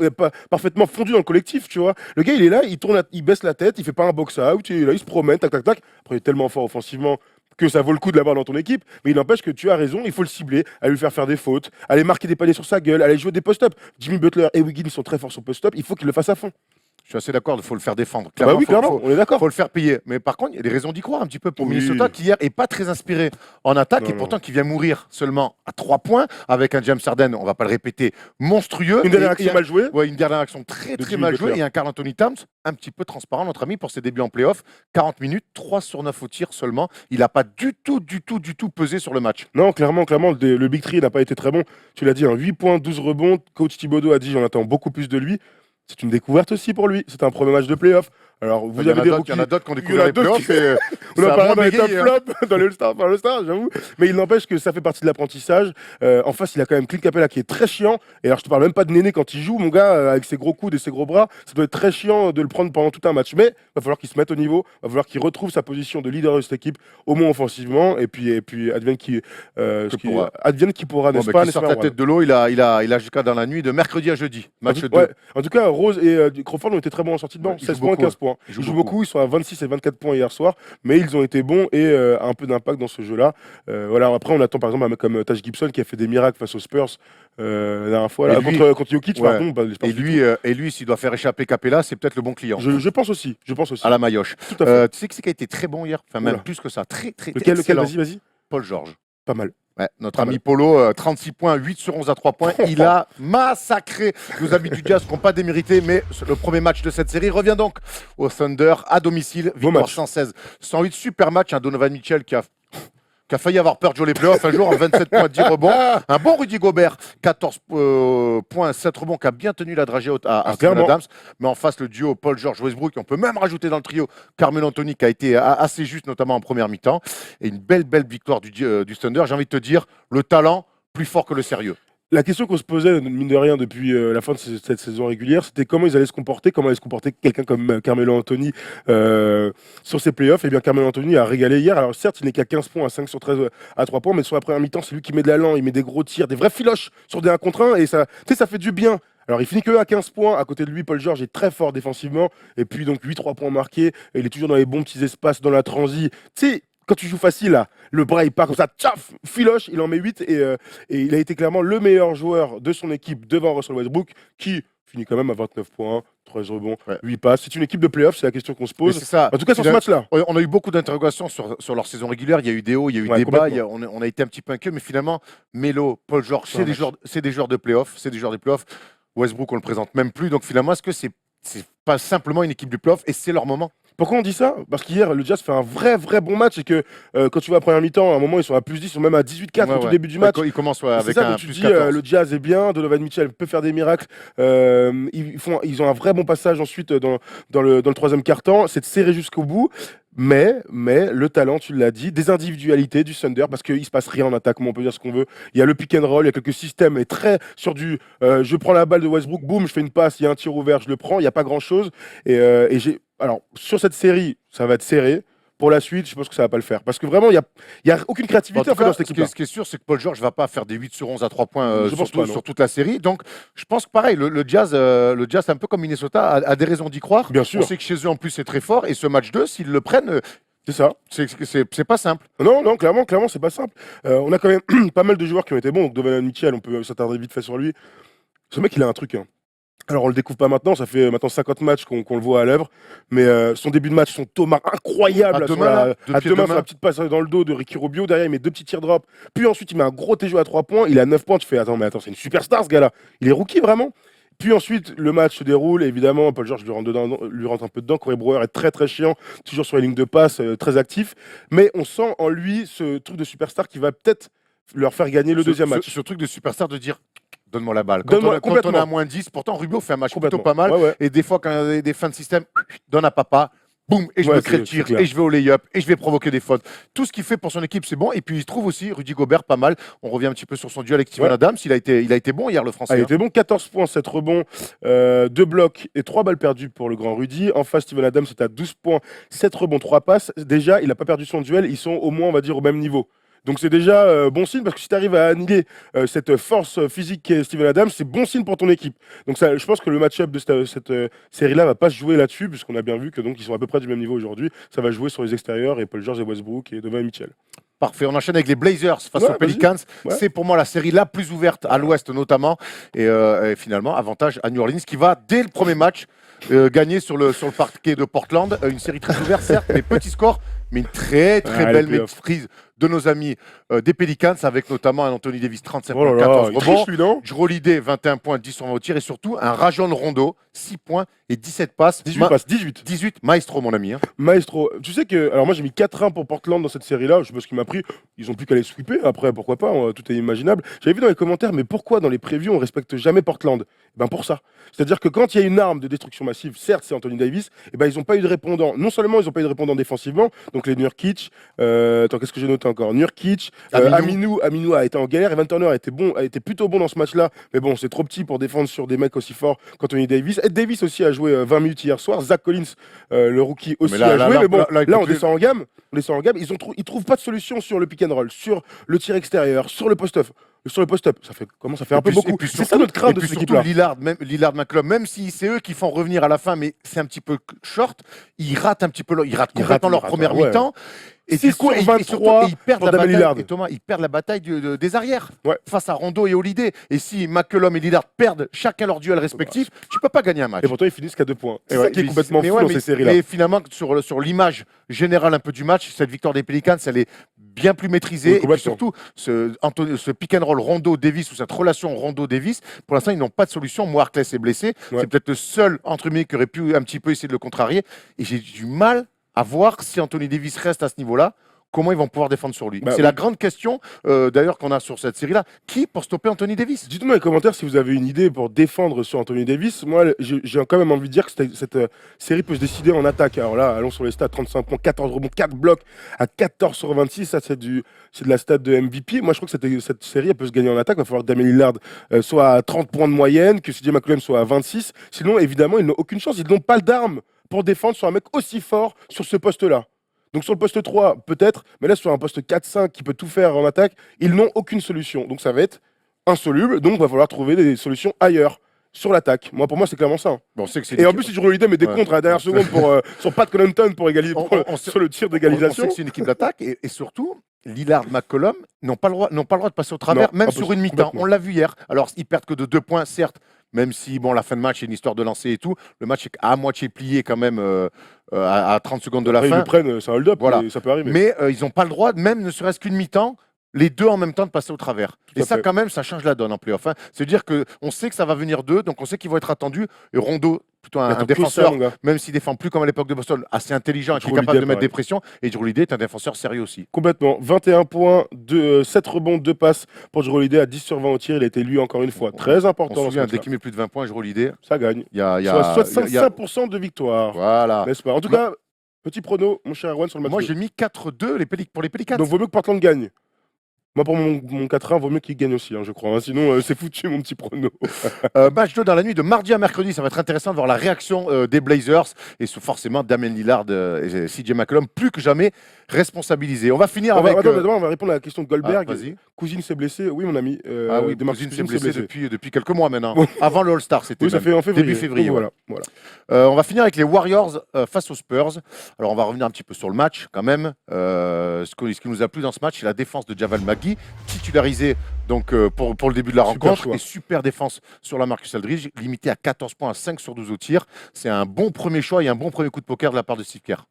parfaitement fondu dans le collectif, tu vois. Le gars, il est là, il baisse la tête, il fait pas un box-out, il se promène, tac, tac, tac. Après, il est tellement fort offensivement que ça vaut le coup de l'avoir dans ton équipe, mais il n'empêche que tu as raison, il faut le cibler, aller lui faire des fautes, aller marquer des paniers sur sa gueule, aller jouer des post-up. Jimmy Butler et Wiggins sont très forts sur post-up, il faut qu'il le fasse à fond. Je suis assez d'accord, il faut le faire défendre. Clairement, clairement, on est d'accord. Il faut le faire payer. Mais par contre, il y a des raisons d'y croire un petit peu pour Minnesota, qui hier n'est pas très inspiré en attaque et pourtant qui vient mourir seulement à 3 points avec un James Harden, on ne va pas le répéter, monstrueux. Une dernière action mal jouée. Ouais, une dernière action très mal jouée et un Karl Anthony Towns un petit peu transparent, notre ami, pour ses débuts en playoff. 40 minutes, 3 sur 9 au tir seulement. Il n'a pas du tout pesé sur le match. Non, clairement, le Big Three n'a pas été très bon. Tu l'as dit, 8 points, 12 rebonds. Coach Thibodeau a dit j'en attends beaucoup plus de lui. C'est une découverte aussi pour lui. C'est un premier match de playoff. Alors, vous avez des rookies. Il y en a d'autres qui ont découvert les playoffs. On a parlé dans les top flops, dans le All-Star, j'avoue. Mais il n'empêche que ça fait partie de l'apprentissage. En face, il a quand même Clint Capella qui est très chiant. Et alors, je te parle même pas de Néné quand il joue, mon gars, avec ses gros coudes et ses gros bras. Ça doit être très chiant de le prendre pendant tout un match. Mais il va falloir qu'il se mette au niveau. Il va falloir qu'il retrouve sa position de leader de cette équipe, au moins offensivement. Et puis advienne qui pourra, n'est-ce pas? Qui sort la tête de l'eau, il a jusqu'à dans la nuit de mercredi à jeudi. Match 2. Ouais. En tout cas, Rose et Crawford ont été très bons en sortie de banc. 16 points, 15 points. Ils jouent beaucoup. Ils sont à 26 et 24 points hier soir, mais ils ont été bons et un peu d'impact dans ce jeu-là. Voilà. Après, on attend par exemple comme Taj Gibson qui a fait des miracles face aux Spurs la dernière fois là, contre Jokic. Ouais. Et lui, s'il doit faire échapper Capella, c'est peut-être le bon client. Je pense aussi. À la Maillotche. Tout à fait. Tu sais qui a été très bon hier, enfin même plus que ça, très lequel excellent. Vas-y. Paul George. Pas mal. Ouais, notre ami Polo, 36 points, 8 sur 11 à 3 points. Il a massacré nos amis du Jazz qui n'ont pas démérité, mais le premier match de cette série revient donc au Thunder à domicile. Victoire 116-108. Super match. Un Donovan Mitchell qui a failli avoir peur de jouer les playoffs un jour en 27 points, 10 rebonds. Un bon Rudy Gobert, 14 points, 7 rebonds, qui a bien tenu la dragée haute à Steven Adams. Mais en face, le duo Paul George Westbrook. On peut même rajouter dans le trio Carmelo Anthony qui a été assez juste, notamment en première mi-temps. Et une belle victoire du Thunder. J'ai envie de te dire, le talent plus fort que le sérieux. La question qu'on se posait, mine de rien, depuis la fin de cette saison régulière, c'était comment ils allaient se comporter, comment allait se comporter quelqu'un comme Carmelo Anthony sur ses playoffs. Et bien, Carmelo Anthony a régalé hier. Alors, certes, il n'est qu'à 15 points, à 5 sur 13 à 3 points, mais sur la première mi-temps, c'est lui qui met de l'allant, il met des gros tirs, des vrais filoches sur des 1 contre 1, et ça fait du bien. Alors, il finit que à 15 points. À côté de lui, Paul George est très fort défensivement. Et puis, donc, 8-3 points marqués. Et il est toujours dans les bons petits espaces, dans la transi. Tu sais, quand tu joues facile, là, le bras il part comme ça, tchaf, filoche, il en met 8 et il a été clairement le meilleur joueur de son équipe devant Russell Westbrook qui finit quand même à 29 points, 13 rebonds, 8 passes. C'est une équipe de playoff, c'est la question qu'on se pose. Ça. En tout cas, sur ce match-là. On a eu beaucoup d'interrogations sur leur saison régulière. Il y a eu des hauts, il y a eu des bas. On a été un petit peu inquiets, mais finalement, Melo, Paul George, c'est des joueurs de playoff. Westbrook, on le présente même plus. Donc finalement, est-ce que c'est pas simplement une équipe de playoff et c'est leur moment? Pourquoi on dit ça? Parce qu'hier, le Jazz fait un vrai bon match et que quand tu vas à la première mi-temps, à un moment, ils sont à plus 10, ils sont même à 18-4 au tout début du match. Ils commencent avec ça, un tu plus dis, 14. le Jazz est bien, Donovan Mitchell peut faire des miracles. Ils ont un vrai bon passage ensuite dans le troisième quart-temps. C'est de serrer jusqu'au bout. Mais le talent, tu l'as dit, des individualités du Thunder, parce qu'il ne se passe rien en attaque, on peut dire ce qu'on veut. Il y a le pick and roll, il y a quelques systèmes, et très sur du je prends la balle de Westbrook, boum, je fais une passe, il y a un tir ouvert, je le prends, il n'y a pas grand-chose. Alors, sur cette série, ça va être serré. Pour la suite, je pense que ça ne va pas le faire. Parce que vraiment, il n'y a aucune créativité en fait, dans cette équipe. Ce qui est sûr, c'est que Paul George ne va pas faire des 8 sur 11 à 3 points sur toute la série. Donc, je pense que pareil, le Jazz, un peu comme Minnesota, a des raisons d'y croire. Bien sûr. On sait que chez eux, en plus, c'est très fort. Et ce match 2, s'ils le prennent, c'est ça. C'est pas simple. Non, clairement, c'est pas simple. On a quand même pas mal de joueurs qui ont été bons. Donc, Donovan Mitchell, on peut s'attarder vite fait sur lui. Ce mec, il a un truc. Alors, on le découvre pas maintenant, ça fait maintenant 50 matchs qu'on le voit à l'œuvre, mais son début de match, son Thomas incroyable sur la petite passe dans le dos de Ricky Rubio, derrière il met 2 petits tirs drop, puis ensuite il met un gros TJ à 3 points, il a 9 points, tu fais attends, c'est une superstar ce gars-là, il est rookie vraiment. Puis ensuite, le match se déroule. Évidemment, Paul George lui rentre un peu dedans. Corey Brewer est très très chiant, toujours sur les lignes de passe, très actif. Mais on sent en lui ce truc de superstar qui va peut-être leur faire gagner le deuxième match. Ce truc de superstar de dire donne-moi la balle. Donne-moi- Quand on est à complètement. moins 10, pourtant Rubio fait un match plutôt Complètement. pas mal. Ouais, ouais. Et des fois, quand il y a des fins de système, donne à papa. Boum, et je Ouais, me crée le c'est tir, clair. et je vais au lay-up, et je vais provoquer des fautes. Tout ce qu'il fait pour son équipe, c'est bon. Et puis, il se trouve aussi, Rudy Gobert, pas mal. On revient un petit peu sur son duel avec Steven Ouais. Adams. Il a été bon hier, le Français. Ah, il hein. était bon, 14 points, 7 rebonds, 2 blocs et 3 balles perdues pour le grand Rudy. En face, Steven Adams est à 12 points, 7 rebonds, 3 passes. Déjà, il n'a pas perdu son duel, ils sont au moins, on va dire, au même niveau. Donc c'est déjà bon signe, parce que si tu arrives à annihiler cette force physique qu'est Steven Adams, c'est bon signe pour ton équipe. Donc ça, je pense que le match-up de cette série-là va pas se jouer là-dessus, puisqu'on a bien vu que donc ils sont à peu près du même niveau aujourd'hui. Ça va jouer sur les extérieurs, et Paul George et Westbrook et Donovan Mitchell. Parfait, on enchaîne avec les Blazers face Ouais, aux Pelicans. Ouais. C'est pour moi la série la plus ouverte à l'ouest notamment. Et finalement, avantage à New Orleans qui va, dès le premier match, gagner sur le parquet de Portland. Une série très ouverte, certes, mais petit score, mais une très très Ah, les belle playoffs. maîtrise de nos amis des Pelicans, avec notamment un Anthony Davis 35 Oh là points, là, 14 il rebonds. triche, lui, non? Jrue Holiday 21 points, 10 sur 20 au tir, et surtout un Rajon Rondo 6 points et 17 passes. 18 passes, 18. 18, maestro mon ami. hein. Maestro, tu sais que, alors moi j'ai mis 4-1 pour Portland dans cette série-là, je sais pas ce qui m'a pris, ils ont plus qu'à les sweeper, après pourquoi pas, tout est imaginable. J'avais vu dans les commentaires, mais pourquoi dans les previews on respecte jamais Portland? Ben pour ça. C'est-à-dire que quand il y a une arme de destruction massive, certes c'est Anthony Davis, et ben ils n'ont pas eu de répondant. Non seulement ils n'ont pas eu de répondant défensivement, donc les Nurkic, attends qu'est-ce que j'ai noté encore? Nurkic, Aminou a été en galère, Evan Turner a été plutôt bon dans ce match-là, mais bon c'est trop petit pour défendre sur des mecs aussi forts qu'Anthony Davis. Ed Davis aussi a joué 20 minutes hier soir, Zach Collins, le rookie aussi là, a là, joué, là, mais bon là, il peut on plus- descend en gamme. Ils trouvent pas de solution sur le pick and roll, sur le tir extérieur, sur le post-up. Sur le post-up, ça fait un peu beaucoup. C'est ça notre crainte de cette surtout équipe-là. Lillard McCollum, même si c'est eux qui font revenir à la fin, mais c'est un petit peu short, ils ratent un petit peu, ils ratent complètement leur première ouais. mi-temps. Et 6 du coup, sur et 23 surtout, ils perdent pour la Damian bataille. Lillard. Et Thomas, ils perdent la bataille des arrières Ouais. face à Rondo et Holiday. Et si McCollum et Lillard perdent chacun leur duel respectif, tu peux pas gagner un match. Et pourtant, ils finissent qu'à 2 points. C'est Et ça ouais, qui est mais complètement mais fou ouais, dans mais- ces séries-là. Mais finalement, sur l'image générale un peu du match, cette victoire des Pelicans, elle est bien plus maîtrisée. Oui, Et puis complètement. surtout, ce pick and roll Rondo-Davis ou cette relation Rondo-Davis, pour l'instant, ils n'ont pas de solution. Moi, Harkless est blessé. Ouais. C'est peut-être le seul entre guillemets qui aurait pu un petit peu essayer de le contrarier. Et j'ai du mal à voir si Anthony Davis reste à ce niveau-là. Comment ils vont pouvoir défendre sur lui? Bah, C'est oui. la grande question d'ailleurs qu'on a sur cette série-là. Qui pour stopper Anthony Davis? Dites-nous dans les commentaires si vous avez une idée pour défendre sur Anthony Davis. Moi, j'ai quand même envie de dire que cette série peut se décider en attaque. Alors là, allons sur les stats 35 points, 14 rebonds, 4 blocs à 14 sur 26. Ça, c'est de la stat de MVP. Moi, je crois que cette série, elle peut se gagner en attaque. Il va falloir que Damian Lillard soit à 30 points de moyenne, que CJ McCollum soit à 26. Sinon, évidemment, ils n'ont aucune chance. Ils n'ont pas d'armes pour défendre sur un mec aussi fort sur ce poste-là. Donc sur le poste 3, peut-être, mais là sur un poste 4-5 qui peut tout faire en attaque, ils n'ont aucune solution. Donc ça va être insoluble, donc il va falloir trouver des solutions ailleurs, sur l'attaque. Pour moi, c'est clairement ça. Bon, on sait que c'est Et une en équipe- plus, si Jrue Holiday met des Ouais. contres à la dernière seconde sur Pat Connaughton pour égaliser sur le tir On sait d'égalisation. que c'est une équipe d'attaque et surtout, Lillard, McCollum n'ont pas le droit de passer au travers, Non, même impossible, sur une mi-temps. complètement. On l'a vu hier. Alors, ils perdent que de 2 points, certes, même si bon, la fin de match, c'est une histoire de lancer et tout. Le match est à moitié plié quand même à 30 secondes de la Après, ils fin. le prennent, c'est un hold-up, Voilà. mais ça peut arriver. Mais ils n'ont pas le droit, même ne serait-ce qu'une mi-temps, les deux en même temps de passer au travers. Tout Et à ça, fait. quand même, ça change la donne en playoff. Hein. C'est-à-dire qu'on sait que ça va venir d'eux, donc on sait qu'ils vont être attendus. Et Rondo, plutôt un Attends, défenseur, mon gars. même s'il défend plus comme à l'époque de Boston, assez intelligent et qui est Jrue capable de Holiday, mettre des pareil. pressions. Et Jrue Holiday est un défenseur sérieux aussi. Complètement. 21 points, 7 rebonds, 2 passes pour Jrue Holiday à 10 sur 20 au tir. Il a été lui encore une fois. Très On important se dans ce souvient, dès match-là. qu'il met plus de 20 points, Jrue Holiday, Ça gagne. il y a, Soit il y a- 65% de victoire. Voilà. N'est-ce pas? En tout Bah- cas, petit prono, mon cher Erwan, sur le match. Moi, 2. j'ai mis 4-2 pour les Pelicans. Donc, vaut mieux que Portland gagne. Moi, pour mon 4-1, vaut mieux qu'il gagne aussi, hein, je crois. Hein. Sinon, c'est foutu, mon petit prono. Match 2 dans la nuit de mardi à mercredi. Ça va être intéressant de voir la réaction des Blazers. Et forcément, Damian Lillard et CJ McCollum, plus que jamais responsabilisés. On va finir avec. D'abord, on va répondre à la question de Goldberg. Vas-y. Cousine s'est blessée. Oui, mon ami. Ah oui, Demarcus Cousins s'est blessé depuis quelques mois maintenant. Bon. Avant le All-Star, c'était Oui, ça même. fait en février. Début février, Donc, voilà. On va finir avec les Warriors face aux Spurs. Alors, on va revenir un petit peu sur le match quand même. Ce qui nous a plu dans ce match, c'est la défense de Javal Magui, titularisé donc, pour le début de la Super rencontre. choix. Et super défense sur la Marcus Aldridge, limité à 14 points à 5 sur 12 au tir. C'est un bon premier choix et un bon premier coup de poker de la part de Steve Kerr.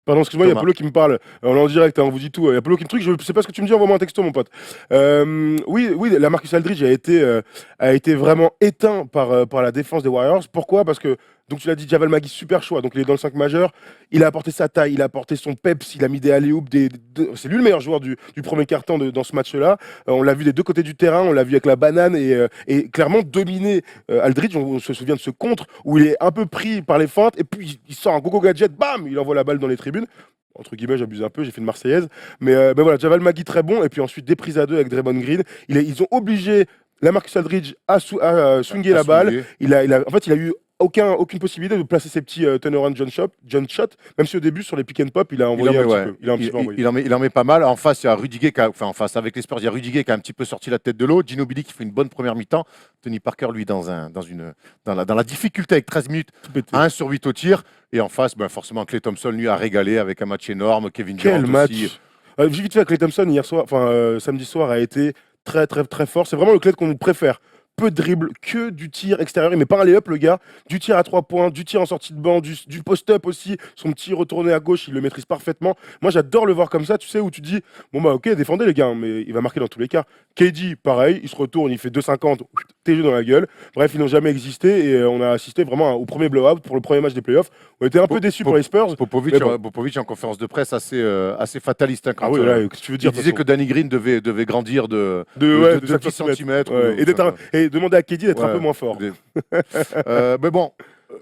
Pardon, excuse-moi, il y a Thomas. Polo qui me parle. On est en direct, hein, on vous dit tout. Il y a Polo qui me truc, je sais pas ce que tu me dis, envoie-moi un texto, mon pote. Oui, la Marcus Aldridge a été vraiment éteint par la défense des Warriors. Pourquoi? Parce que, donc tu l'as dit, Javal Magui, super choix. Donc il est dans le 5 majeur. Il a apporté sa taille, il a apporté son peps, il a mis des alley-oops. C'est lui le meilleur joueur du premier quart-temps dans ce match-là. On l'a vu des deux côtés du terrain, on l'a vu avec la banane et clairement dominer Aldridge. On se souvient de ce contre où il est un peu pris par les feintes et puis il sort un go-go gadget, bam, il envoie la balle dans les tribunes. Entre guillemets, j'abuse un peu, j'ai fait une Marseillaise. Mais voilà, Javal Magui très bon. Et puis ensuite, des prises à deux avec Draymond Green. Ils ont obligé la Marcus Aldridge à swinger la balle. En fait, il a eu aucune possibilité de placer ses petits turnaround John shot, même si au début, sur les pick and pop, il a envoyé un petit peu. Il a un petit peu envoyé. Il en met pas mal. En face, il y a Rudiger, en face avec les Spurs, il y a Rudiger qui a un petit peu sorti la tête de l'eau. Ginobili qui fait une bonne première mi-temps. Tony Parker, lui, dans la difficulté avec 13 minutes, 1 sur 8 au tir. Et en face, forcément, Klay Thompson, lui, a régalé avec un match énorme. Kevin Durant Quel match aussi. J'ai vite fait avec Klay Thompson samedi soir a été très très très fort. C'est vraiment le Klay qu'on préfère. Peu de dribble, que du tir extérieur. Il met pas un lay-up, le gars. Du tir à 3 points, du tir en sortie de banc, du post-up aussi. Son petit retourné à gauche, il le maîtrise parfaitement. Moi, j'adore le voir comme ça, tu sais, où tu dis, bon bah ok, défendez les gars, mais il va marquer dans tous les cas. KD, pareil, il se retourne, il fait 2,50, TG dans la gueule. Bref, ils n'ont jamais existé et on a assisté vraiment au premier blowout pour le premier match des playoffs. On était un peu déçus pour les Spurs. Popovic en conférence de presse assez fataliste. Hein, quand, qu'est-ce que tu veux dire? Il disait que Danny Green devait grandir de 10 cm. Et demander à KD d'être un peu moins fort. Mais bon,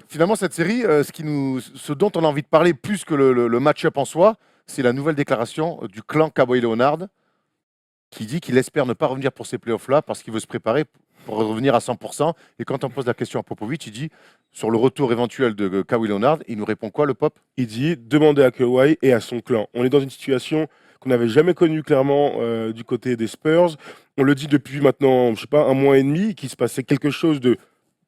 finalement, cette série, ce dont on a envie de parler plus que le match-up en soi, c'est la nouvelle déclaration du clan Kawhi Leonard qui dit qu'il espère ne pas revenir pour ces playoffs-là parce qu'il veut se préparer pour revenir à 100%. Et quand on pose la question à Popovic, il dit, sur le retour éventuel de Kawhi Leonard, il nous répond quoi, le Pop? Il dit, demandez à Kawhi et à son clan. On est dans une situation qu'on n'avait jamais connue clairement du côté des Spurs. On le dit depuis maintenant, je sais pas, 1 mois et demi, qu'il se passait quelque chose de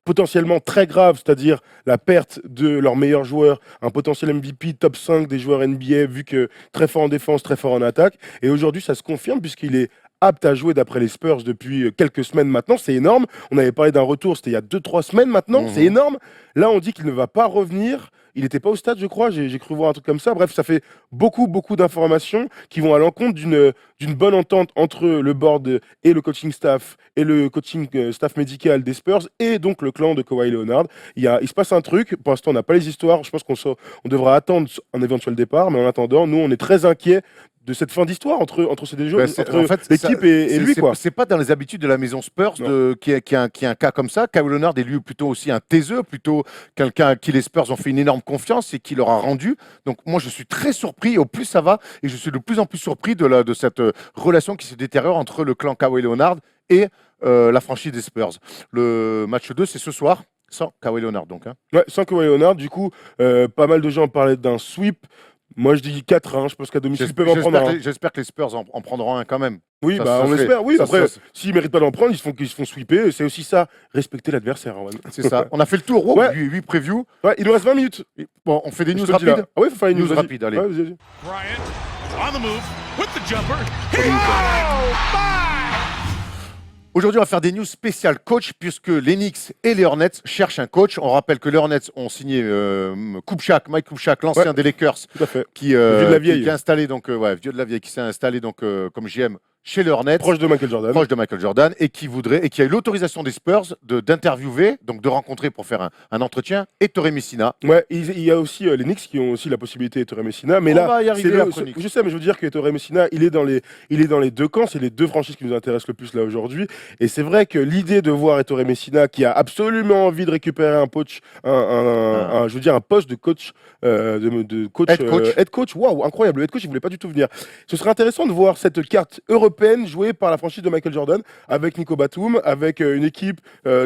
potentiellement très grave, c'est-à-dire la perte de leur meilleur joueur, un potentiel MVP top 5 des joueurs NBA, vu que très fort en défense, très fort en attaque. Et aujourd'hui, ça se confirme puisqu'il est apte à jouer d'après les Spurs depuis quelques semaines maintenant. C'est énorme. On avait parlé d'un retour, c'était il y a 2-3 semaines maintenant. C'est énorme. Là, on dit qu'il ne va pas revenir. Il n'était pas au stade, je crois. J'ai cru voir un truc comme ça. Bref, ça fait beaucoup d'informations qui vont à l'encontre d'une bonne entente entre le board et le coaching staff et le coaching staff médical des Spurs et donc le clan de Kawhi Leonard. Il se passe un truc. Pour l'instant, on n'a pas les histoires. Je pense qu'on devra attendre un éventuel départ. Mais en attendant, nous, on est très inquiets de cette fin d'histoire entre ces deux joueurs, entre l'équipe et lui. C'est pas dans les habitudes de la maison Spurs qui est un cas comme ça. Kawhi Leonard est lui plutôt aussi un taiseux, plutôt quelqu'un à qui les Spurs ont fait une énorme confiance et qui leur a rendu. Donc moi, je suis très surpris. Au plus ça va, et je suis de plus en plus surpris de cette relation qui se détériore entre le clan Kawhi Leonard et la franchise des Spurs. Le match 2, c'est ce soir. Sans Kawhi Leonard, donc. Hein. Ouais, sans Kawhi Leonard. Du coup, pas mal de gens parlaient d'un sweep. Moi, je dis 4-1. Je pense qu'à domicile, ils peuvent en prendre un. J'espère que les Spurs en prendront un quand même. Oui, on espère. Oui, après, s'ils ne méritent pas d'en prendre, ils se font sweeper. C'est aussi ça, respecter l'adversaire. C'est ça. On a fait le tour. 8 previews. Ouais, il nous reste 20 minutes. Bon, on fait des news rapides. Ah oui, il faut faire une news rapide. Allez. Ouais, Bryant on the move with the jumper. Aujourd'hui, on va faire des news spéciales coach puisque les Knicks et les Hornets cherchent un coach. On rappelle que les Hornets ont signé Mike Kupchak, l'ancien des Lakers, qui est installé donc vieux de la vieille, qui s'est installé donc comme GM chez les Hornets, proche de Michael Jordan, et qui a eu l'autorisation des Spurs d'interviewer, donc de rencontrer pour faire un entretien Ettore Messina. Ouais, il y a aussi les Knicks qui ont aussi la possibilité Ettore Messina, mais on va y arriver après Knicks. Je sais, mais je veux dire que Ettore Messina, il est dans les deux camps, c'est les deux franchises qui nous intéressent le plus là aujourd'hui, et c'est vrai que l'idée de voir Ettore Messina qui a absolument envie de récupérer un poste de coach, head coach, waouh, incroyable, le head coach, il voulait pas du tout venir. Ce serait intéressant de voir cette carte européenne jouée par la franchise de Michael Jordan, avec Nico Batum, avec une équipe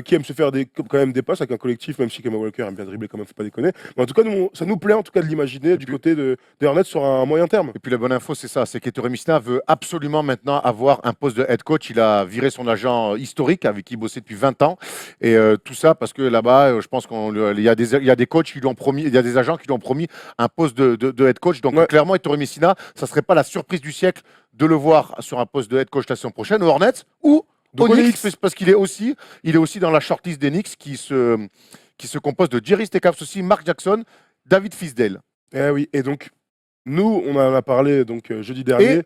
qui aime se faire quand même des passes, avec un collectif, même si Kemba Walker aime bien dribbler quand même, faut pas déconner. Mais en tout cas, ça nous plaît en tout cas de l'imaginer du côté des Hornets sur un moyen terme. Et puis la bonne info, c'est ça, c'est qu'Ettore Messina veut absolument maintenant avoir un poste de head coach. Il a viré son agent historique avec qui il bossait depuis 20 ans. Et tout ça parce que là-bas, je pense qu'il y a des coachs qui lui ont promis, il y a des agents qui lui ont promis un poste de head coach. Donc clairement, Ettore Messina, ça serait pas la surprise du siècle de le voir sur un poste de head coach la saison prochaine aux Hornets ou aux Knicks, parce qu'il est aussi dans la shortlist des Knicks qui se compose de Jerry Stackhouse aussi, Mark Jackson, David Fisdale. Eh oui, et donc Nous, on en a parlé donc jeudi dernier.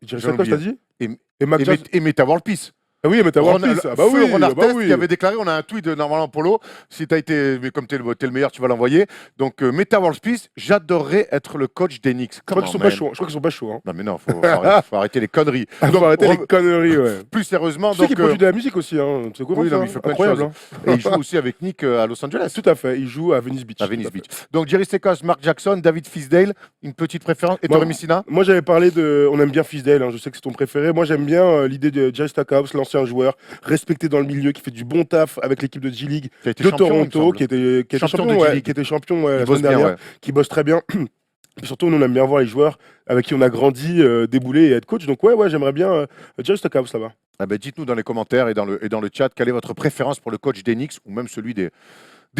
J'ai Quoi, t'as dit Et Mac Jones. Meta World Peace. Ah oui, mais t'as World Peace. Ah bah oui, Ron ah bah Artest oui. qui avait déclaré, on a un tweet de normalement Polo, si t'as été, mais comme t'es le meilleur, tu vas l'envoyer. Donc Meta World Peace, j'adorerais être le coach d'Enix. Je crois qu'ils sont pas chauds. Je crois qu'ils sont pas chauds. Hein. Non mais non, faut arrêter les conneries. Faut arrêter les conneries, ouais. Plus sérieusement, Tu sais donc qu'il produit de la musique aussi, hein. C'est cool. oui, non, mais il fait plein de Incroyable. choses. Et il joue aussi avec Nick à Los Angeles. Tout à fait. Il joue à Venice Beach. À Venice Beach. Donc Jerry Secos, Mark Jackson, David Fisdale, une petite préférence. Et Torrey Messina. Moi, j'avais parlé de. On aime bien Fisdale, hein, je sais que c'est ton préféré. Moi, j'aime bien l'idée de Jerry Stackhouse, l'ancien joueur, respecté dans le milieu, qui fait du bon taf avec l'équipe de G-League de Toronto, qui était champion la semaine dernière, qui bosse très bien. Et surtout, nous, on aime bien voir les joueurs avec qui on a grandi débouler et être coach. Donc, ouais, j'aimerais bien Jerry Stackhouse là-bas. Ah ben, dites-nous dans les commentaires et dans le chat quelle est votre préférence pour le coach d'Enix ou même celui des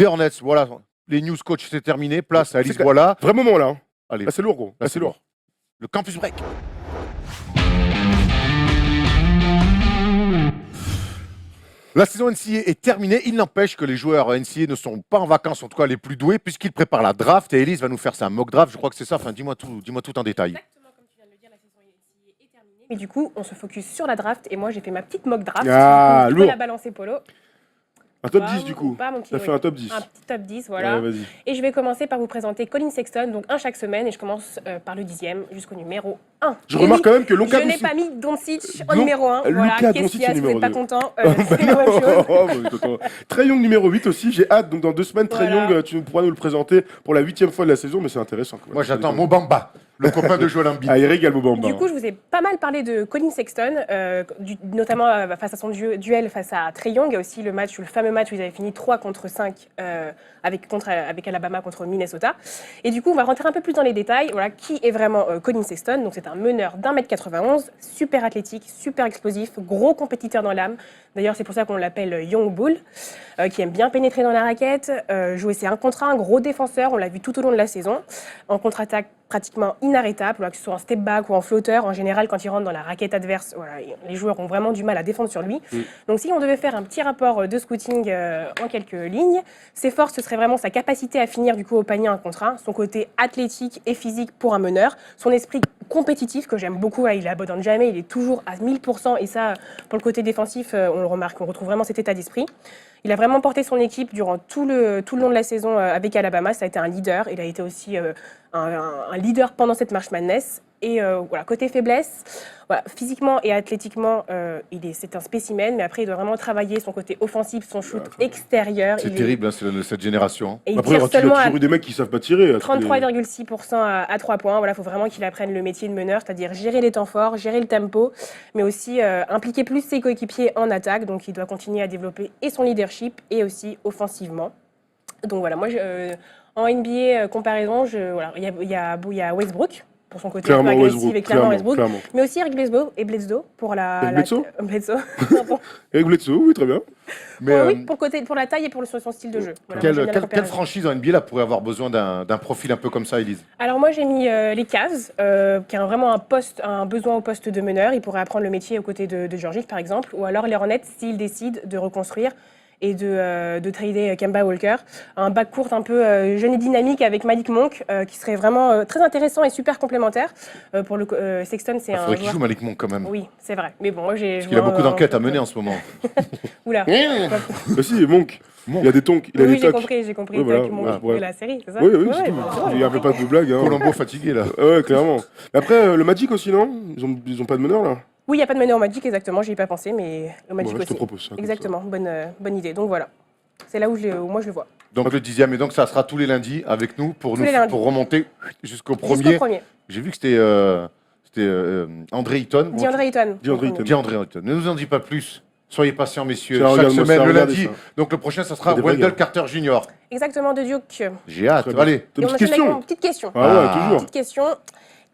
Hornets. Voilà, les news coach c'est terminé. Place à Alice Voilà. Vrai moment là. Hein. Allez, là, c'est lourd, gros. Là, c'est lourd. Le campus break. La saison NCAA est terminée. Il n'empêche que les joueurs NCAA ne sont pas en vacances, en tout cas les plus doués, puisqu'ils préparent la draft. Et Elise va nous faire ça, un mock draft. Je crois que c'est ça. Enfin, dis-moi tout en détail. Exactement comme tu viens de le dire, la saison NCAA est terminée. Mais du coup, on se focus sur la draft. Et moi, j'ai fait ma petite mock draft. Ah, tu peux la balancer, Polo. Un top 10 du coup. T'as fait un top 10. Un petit top 10, voilà. Ouais, vas-y. Et je vais commencer par vous présenter Colin Sexton, donc un chaque semaine. Et je commence par le 10e jusqu'au numéro 1. Je remarque quand même que Luka Je n'ai Doncic... pas mis Doncic en numéro 1. Luka Voilà, qu'est-ce Doncic qu'il y a est si vous numéro n'êtes pas 2. content c'est la même chose. Trae Young numéro 8 aussi, j'ai hâte. Donc dans 2 semaines, Trae Voilà. Young, tu pourras nous le présenter pour la 8e fois de la saison, mais c'est intéressant. Quoi. Moi, j'attends Mobamba, le copain de Joel Embiid. Ah, il régale Bobamba. Du coup, je vous ai pas mal parlé de Colin Sexton, notamment face à son duel face à Trae Young. Il y a aussi le fameux match où ils avaient fini 3 contre 5 avec Alabama contre Minnesota. Et du coup, on va rentrer un peu plus dans les détails. Voilà, qui est vraiment Colin Sexton? Donc, c'est un meneur d'1m91, super athlétique, super explosif, gros compétiteur dans l'âme. D'ailleurs, c'est pour ça qu'on l'appelle Young Bull, qui aime bien pénétrer dans la raquette, jouer ses 1 contre 1, gros défenseur. On l'a vu tout au long de la saison. En contre-attaque, pratiquement inarrêtable, voilà, que ce soit en step back ou en flotteur. En général, quand il rentre dans la raquette adverse, voilà, les joueurs ont vraiment du mal à défendre sur lui. Donc si on devait faire un petit rapport de scouting en quelques lignes, ses forces, ce serait vraiment sa capacité à finir du coup au panier 1 contre 1, son côté athlétique et physique pour un meneur, son esprit compétitif que j'aime beaucoup, il abandonne jamais, il est toujours à 1000%, et ça, pour le côté défensif, on le remarque, on retrouve vraiment cet état d'esprit. Il a vraiment porté son équipe durant tout le long de la saison avec Alabama. Ça a été un leader. Il a été aussi un leader pendant cette March Madness. Et voilà, côté faiblesse, voilà, physiquement et athlétiquement, c'est un spécimen. Mais après, il doit vraiment travailler son côté offensif, son shoot extérieur. C'est terrible, hein, cette génération. Et il Après, tire il y a seulement toujours eu des mecs qui savent pas tirer. 33,6% à 3 points. Voilà, il faut vraiment qu'il apprenne le métier de meneur, c'est-à-dire gérer les temps forts, gérer le tempo, mais aussi impliquer plus ses coéquipiers en attaque. Donc, il doit continuer à développer et son leadership et aussi offensivement. Donc voilà, moi, en NBA comparaison, il y a Westbrook pour son côté Clairement agressif et clairement Westbrook, clairement. mais aussi Eric Bledsoe pour la... Bledsoe Eric Bledsoe, oui, très bien. Mais, oui, pour la taille et pour son style de jeu. Voilà, quelle franchise en NBA là, pourrait avoir besoin d'un profil un peu comme ça, Elise? Alors moi j'ai mis les Cavs, qui a vraiment un besoin au poste de meneur. Il pourrait apprendre le métier aux côtés de Georgie par exemple, ou alors les Hornets s'ils décident de reconstruire et de trader Kemba Walker. Un backcourt un peu jeune et dynamique avec Malik Monk, qui serait vraiment très intéressant et super complémentaire. Pour le Sexton, c'est un faudrait qu'il joue Malik Monk quand même. Oui, c'est vrai. Mais bon, moi j'ai... Parce qu'il a beaucoup d'enquêtes à mener en ce moment. Oula. Bah si, Monk. Il y a des tonks, il a oui, des tocs. j'ai compris. Oui, voilà, Monk, la série, c'est ça? Oui, c'est tout. Il n'y avait pas de blague. Hein. Colombo fatigué là. Ouais, clairement. Après, le Magic aussi, non? Ils ont pas de meneur là? Oui, il n'y a pas de meneur au Magic, exactement. J'y ai pas pensé, mais le Magic aussi. Je te propose ça. Exactement, bonne idée. Donc voilà. C'est là où moi je le vois. Donc le 10e, et donc ça sera tous les lundis avec nous pour remonter jusqu'au premier. J'ai vu que c'était André Eaton. DeAndre Ayton. Ne nous en dis pas plus. Soyez patients, messieurs. Tiens, Chaque semaine, le lundi. ça. Donc le prochain, ça sera Wendell Carter Jr. Exactement, de Duke. J'ai hâte. Allez. Et on enchaîne avec une petite question. Ah ouais, toujours. Petite question.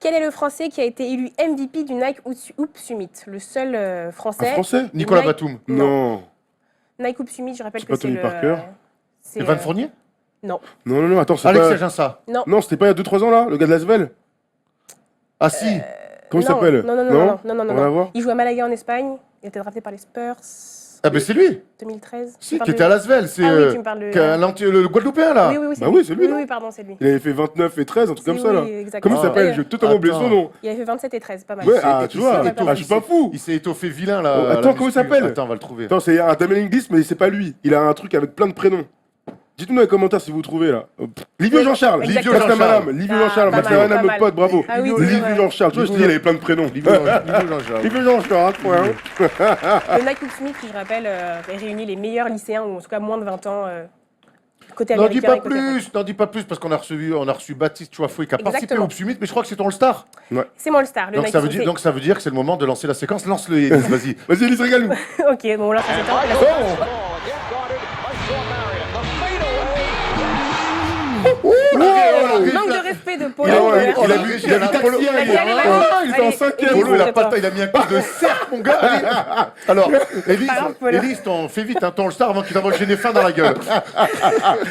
Quel est le Français qui a été élu MVP du Nike Hoop Summit? Le seul Français. Un Français? Nicolas Batum. Non. Nike Hoop Summit, je rappelle C'est que pas c'est Tony Parker. Evan Fournier? Non. Non, attends, c'est Alexis pas... Aginsa. Non, c'était pas il y a 2-3 ans là, le gars de Lasvel? Ah si. Comment il s'appelle? Non. Rien à voir. Il joue à Malaga en Espagne. Il a été drafté par les Spurs. Ah ben c'est lui. 2013. Si, qui était à Lasvel. C'est Ah oui, tu me parles de... le Guadeloupéen là. Oui, oui, oui, c'est Bah lui. oui, c'est lui, non Oui, pardon, c'est lui. Il avait fait 29 et 13, un truc comme ça, là. Oui, exactement. Comment il s'appelle? Ouais. J'ai totalement oublié son nom. Il avait fait 27 et 13, pas mal. Ouais, s'est- ah, il tu vois, s'est je suis pas fou. Il s'est étoffé vilain là. Oh, à la attends, comment il muscu. s'appelle? Attends, on va le trouver. Attends, c'est un Damien Inglis, mais c'est pas lui. Il a un truc avec plein de prénoms. Dites-nous dans les commentaires si vous trouvez là. Livio Jean-Charles, Exactement. Livio Jean-Charles, Livio Ah, Jean-Charles, pas Max mal, Lavanne, pas notre mal. pote, bravo. Ah oui, c'est Livio vrai. Jean-Charles, tu vois, je te dis, il avait plein de prénoms. Livio Jean-Charles. Livio Jean-Charles, point. Le Nike Smith, qui je rappelle, réunit les meilleurs lycéens, ou en tout cas moins de 20 ans, côté N'en américain. dis pas et côté français. plus, n'en dis pas plus parce qu'on a reçu Baptiste Chouafoué qui a participé Exactement. au Summit, mais je crois que c'est ton All-Star. C'est mon All-Star, le Donc Nike ça veut Smith. dire, donc ça veut dire que c'est le moment de lancer la séquence. Lance-le, Élise, vas-y. Vas-y, Elise, régale-nous. Ok, bon, là, c'est ça. Manque de respect de Polo. Il a vu Polo. Il était en Allez, cinquième. Polo, il a c'est pas le toi. temps, il a mis un coup de cerf, mon gars. Allez. Alors, Alors, Polo. Élise, t'en fais vite, ton All-Star avant qu'il t'envoie le généphine dans la gueule.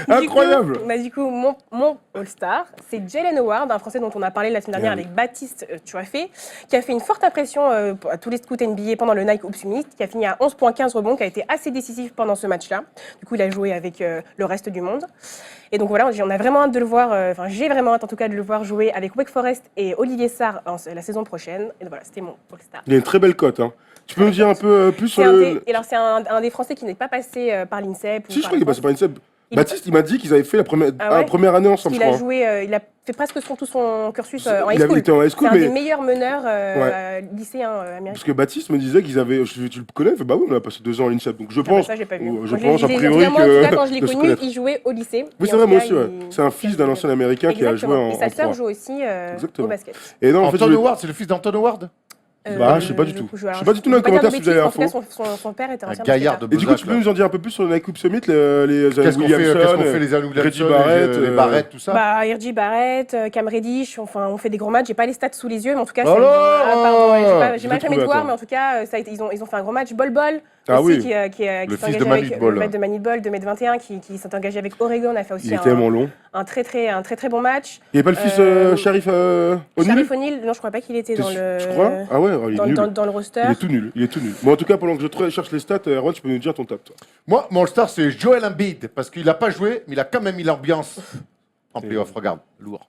Incroyable. Du coup, mon All-Star, c'est Jalen Howard, un Français dont on a parlé la semaine dernière avec Baptiste Chouafé, qui a fait une forte impression à tous les scouts NBA pendant le Nike Hoops Summit, qui a fini à 11,15 rebonds, qui a été assez décisif pendant ce match-là. Du coup, il a joué avec le reste du monde. Et donc voilà, on a vraiment hâte de le voir, enfin j'ai vraiment hâte en tout cas de le voir jouer avec Wake Forest et Olivier Sarr la saison prochaine. Et donc voilà, c'était mon All-Star. Il a une très belle cote. Hein. Tu peux nous dire un peu plus sur le. Et alors c'est un des Français qui n'est pas passé par l'INSEP. Si, je crois qu'il est passé par une seb. Il- Baptiste, il m'a dit qu'ils avaient fait la Ah ouais première année ensemble, je Il a crois. joué, il a fait presque tout son cursus en high Il avait school. été en high C'est school, un des mais. meilleurs meneurs lycéens américains. Parce que Baptiste me disait qu'ils avaient. Tu le connais? Il fait, bah oui, on a passé 2 ans à l'INSEP. Donc je pense. Ça, j'ai pas vu. Je Moi, pense a l'ai- priori moi, en tout cas, quand je que l'ai de se connu, connaître. il jouait au lycée. Oui, Et c'est en vrai, tout moi cas, aussi, ouais. C'est un fils d'un ancien américain qui a joué Exactement. en. Et sa en sœur pro. joue aussi Exactement. au basket. Et non, en fait, Anton je voulais- Howard, c'est le fils d'Anton Howard. Bah, je sais pas du tout. coup, Je sais pas du tout dans les commentaires si vous avez En tout cas, l'info. son père était Un ancien gaillard basketteur. de Et du coup, Bezac, tu peux là. nous en dire un peu plus sur le Nike Hoops Summit, les Qu'est-ce qu'on fait, Williamson, les Anu Reggie Williamson, Barrett, les Barrett, tout ça? Bah, Reggie Barrett, Cam Reddish, enfin, on fait des gros matchs. J'ai pas les stats sous les yeux, mais en tout cas, Oh là pardon, ouais, Je j'ai l'ai mal jamais trouvé, de voir, attends. mais en tout cas, ça a été, ils ont fait un gros match. Bol Ah aussi, oui. qui Le s'est fils de engagé Manute avec Bol. le maître de Manute Bol, 2,21 m, qui s'est engagé avec Oregon, a fait aussi Il est tellement long. un très bon match. Il n'y avait pas le fils Sharif O'Neal? Sharif O'Neal, non, je crois pas qu'il était dans le. Tu crois? Ah ouais, il est nul. Dans le roster. Il est tout nul, il est tout nul. Bon, en tout cas, pendant que je cherche les stats, Erwan, tu peux nous dire ton top, toi. Moi, mon All-Star, c'est Joel Embiid, parce qu'il n'a pas joué, mais il a quand même mis l'ambiance en playoff. Regarde, lourd.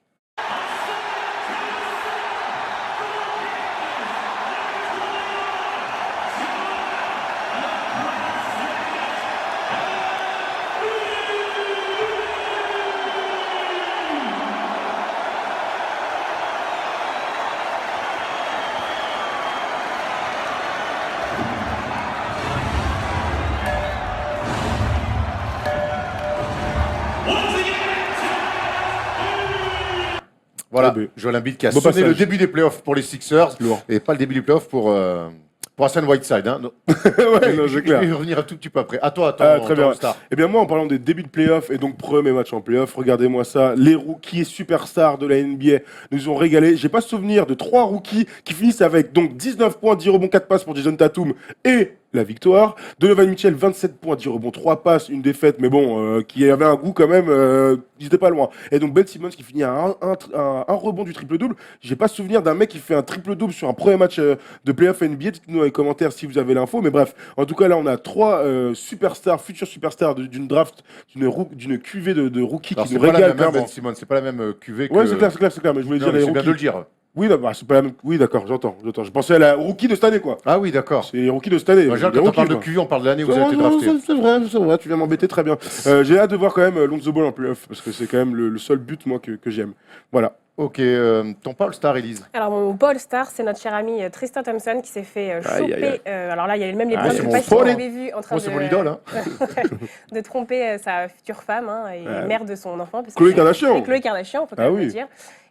Voilà, Eh ben, Joel Embiid qui a beau sonné passage. le début des playoffs pour les Sixers, Lourd. et pas le début des playoffs pour Hassan Whiteside. Hein. Non. Ouais, non, c'est Je clair. vais y revenir un tout petit peu après. À toi, Ah, ton très bien. All-Star. Eh bien, moi, en parlant des débuts de playoff et donc premier match en playoff, regardez-moi ça. Les rookies superstars de la NBA nous ont régalé. J'ai pas souvenir de 3 rookies qui finissent avec donc 19 points, 10 rebonds, 4 passes pour Jason Tatum et la victoire. Donovan Mitchell, 27 points, 10 rebonds, 3 passes, une défaite, mais bon, qui avait un goût quand même, ils étaient pas loin. Et donc Ben Simmons qui finit à un rebond du triple-double. J'ai pas souvenir d'un mec qui fait un triple-double sur un premier match de playoff NBA. Dites-nous dans les commentaires si vous avez l'info. Mais bref, en tout cas, là, on a 3 superstars, futurs superstars d'une draft, d'une cuvée de rookies Alors, qui c'est nous pas la régalent même, hein, clairement. Ben Simmons, c'est pas la même cuvée que. Ouais, c'est clair, c'est clair. Mais je voulais Non, dire mais les c'est bien rookies. de le dire. Oui, bah, c'est pas la même. Oui, d'accord, j'entends. Je pensais à la rookie de cette année, quoi. Ah oui, d'accord. C'est les rookies de cette année. En général, Les quand on rookies, parle de quoi. QV, on parle de l'année où vous C'est avez été vrai, drafté. c'est vrai, tu viens m'embêter très bien. J'ai hâte de voir quand même Lonzo Ball en playoff, parce que c'est quand même le seul but, moi, que j'aime. Voilà. Ok, ton All-Star, Elise. Alors, mon Ball Star, c'est notre cher ami Tristan Thompson qui s'est fait Aïe, choper. aïe, aïe. Alors là, il y a même les Ah, points. c'est Je sais mon pas si vous Paul. l'avez vu en train Moi, c'est mon idole. Hein. de tromper sa future femme et mère de son enfant. parce que Chloé c'est- Kardashian. c'est Chloé Kardashian, faut quand Ah même oui. le dire.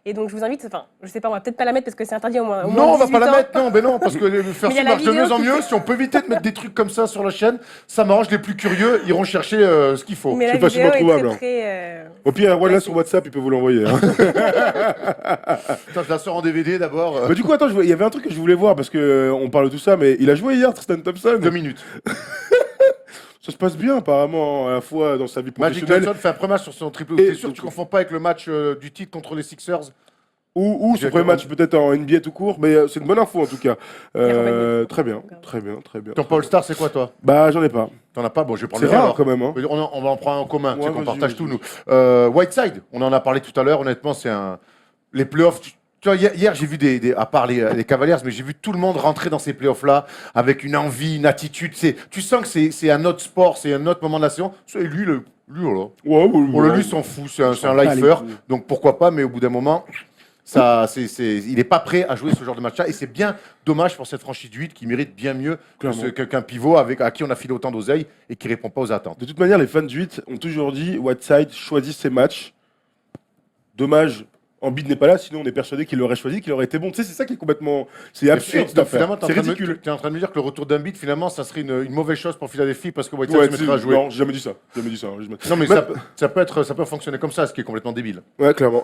Et donc, je vous invite, enfin, je sais pas, on va peut-être pas la mettre parce que c'est interdit au moins. Non, on va pas la 18 ans. mettre, non, ben non, parce que le faire Mais il y a ci la marche de vidéo mieux en qui mieux. fait- Si on peut éviter de mettre des trucs comme ça sur la chaîne, ça m'arrange. Les plus curieux iront chercher ce qu'il faut. Mais la C'est facilement vidéo est trouvable, hein. très. Au pire, voilà sur WhatsApp, il peut vous l'envoyer. Hein. Attends, je la sors en DVD d'abord. Mais du coup, attends, il y avait un truc que je voulais voir, parce que on parle de tout ça, mais il a joué hier, Tristan Thompson. 2 minutes. Ça se passe bien, apparemment, à la fois dans sa vie Magic professionnelle. Johnson fait un premier match sur son triple. Et- T'es sûr que tu confonds pas avec le match du titre contre les Sixers Ou son premier match peut-être en NBA tout court, mais c'est une bonne info en tout cas. Très bien. Ton All-Star, c'est quoi, toi? Bah, j'en ai pas. T'en as pas? Bon, je vais prendre C'est le mien, rare alors. quand même. Hein. On va en prendre un en commun, tu sais Ouais, qu'on vas-y, partage vas-y. tout, nous. Whiteside, on en a parlé tout à l'heure. Honnêtement, c'est les playoffs. Tu vois, hier j'ai vu à part les Cavaliers, mais j'ai vu tout le monde rentrer dans ces playoffs-là avec une envie, une attitude. Tu sens que c'est un autre sport, c'est un autre moment de la saison. Et lui, voilà. Ouais, Lui, s'en fout, c'est un lifer. Donc pourquoi pas, mais au bout d'un moment, il n'est pas prêt à jouer ce genre de match-là. Et c'est bien dommage pour cette franchise du 8 qui mérite bien mieux qu'un pivot à qui on a filé autant d'oseille et qui ne répond pas aux attentes. De toute manière, les fans du 8 ont toujours dit Whiteside choisit ses matchs. Dommage, Embiid n'est pas là, sinon on est persuadé qu'il aurait choisi, qu'il aurait été bon. Tu sais, c'est ça qui est complètement. C'est absurde, cette affaire. Finalement, C'est ridicule. Tu es en train de me dire que le retour d'Embiid, finalement, ça serait une mauvaise chose pour Philadelphie parce que Whiteside se mettrait à jouer. Non, j'ai jamais dit ça. Non, mais ça peut fonctionner comme ça, ce qui est complètement débile. Ouais, clairement.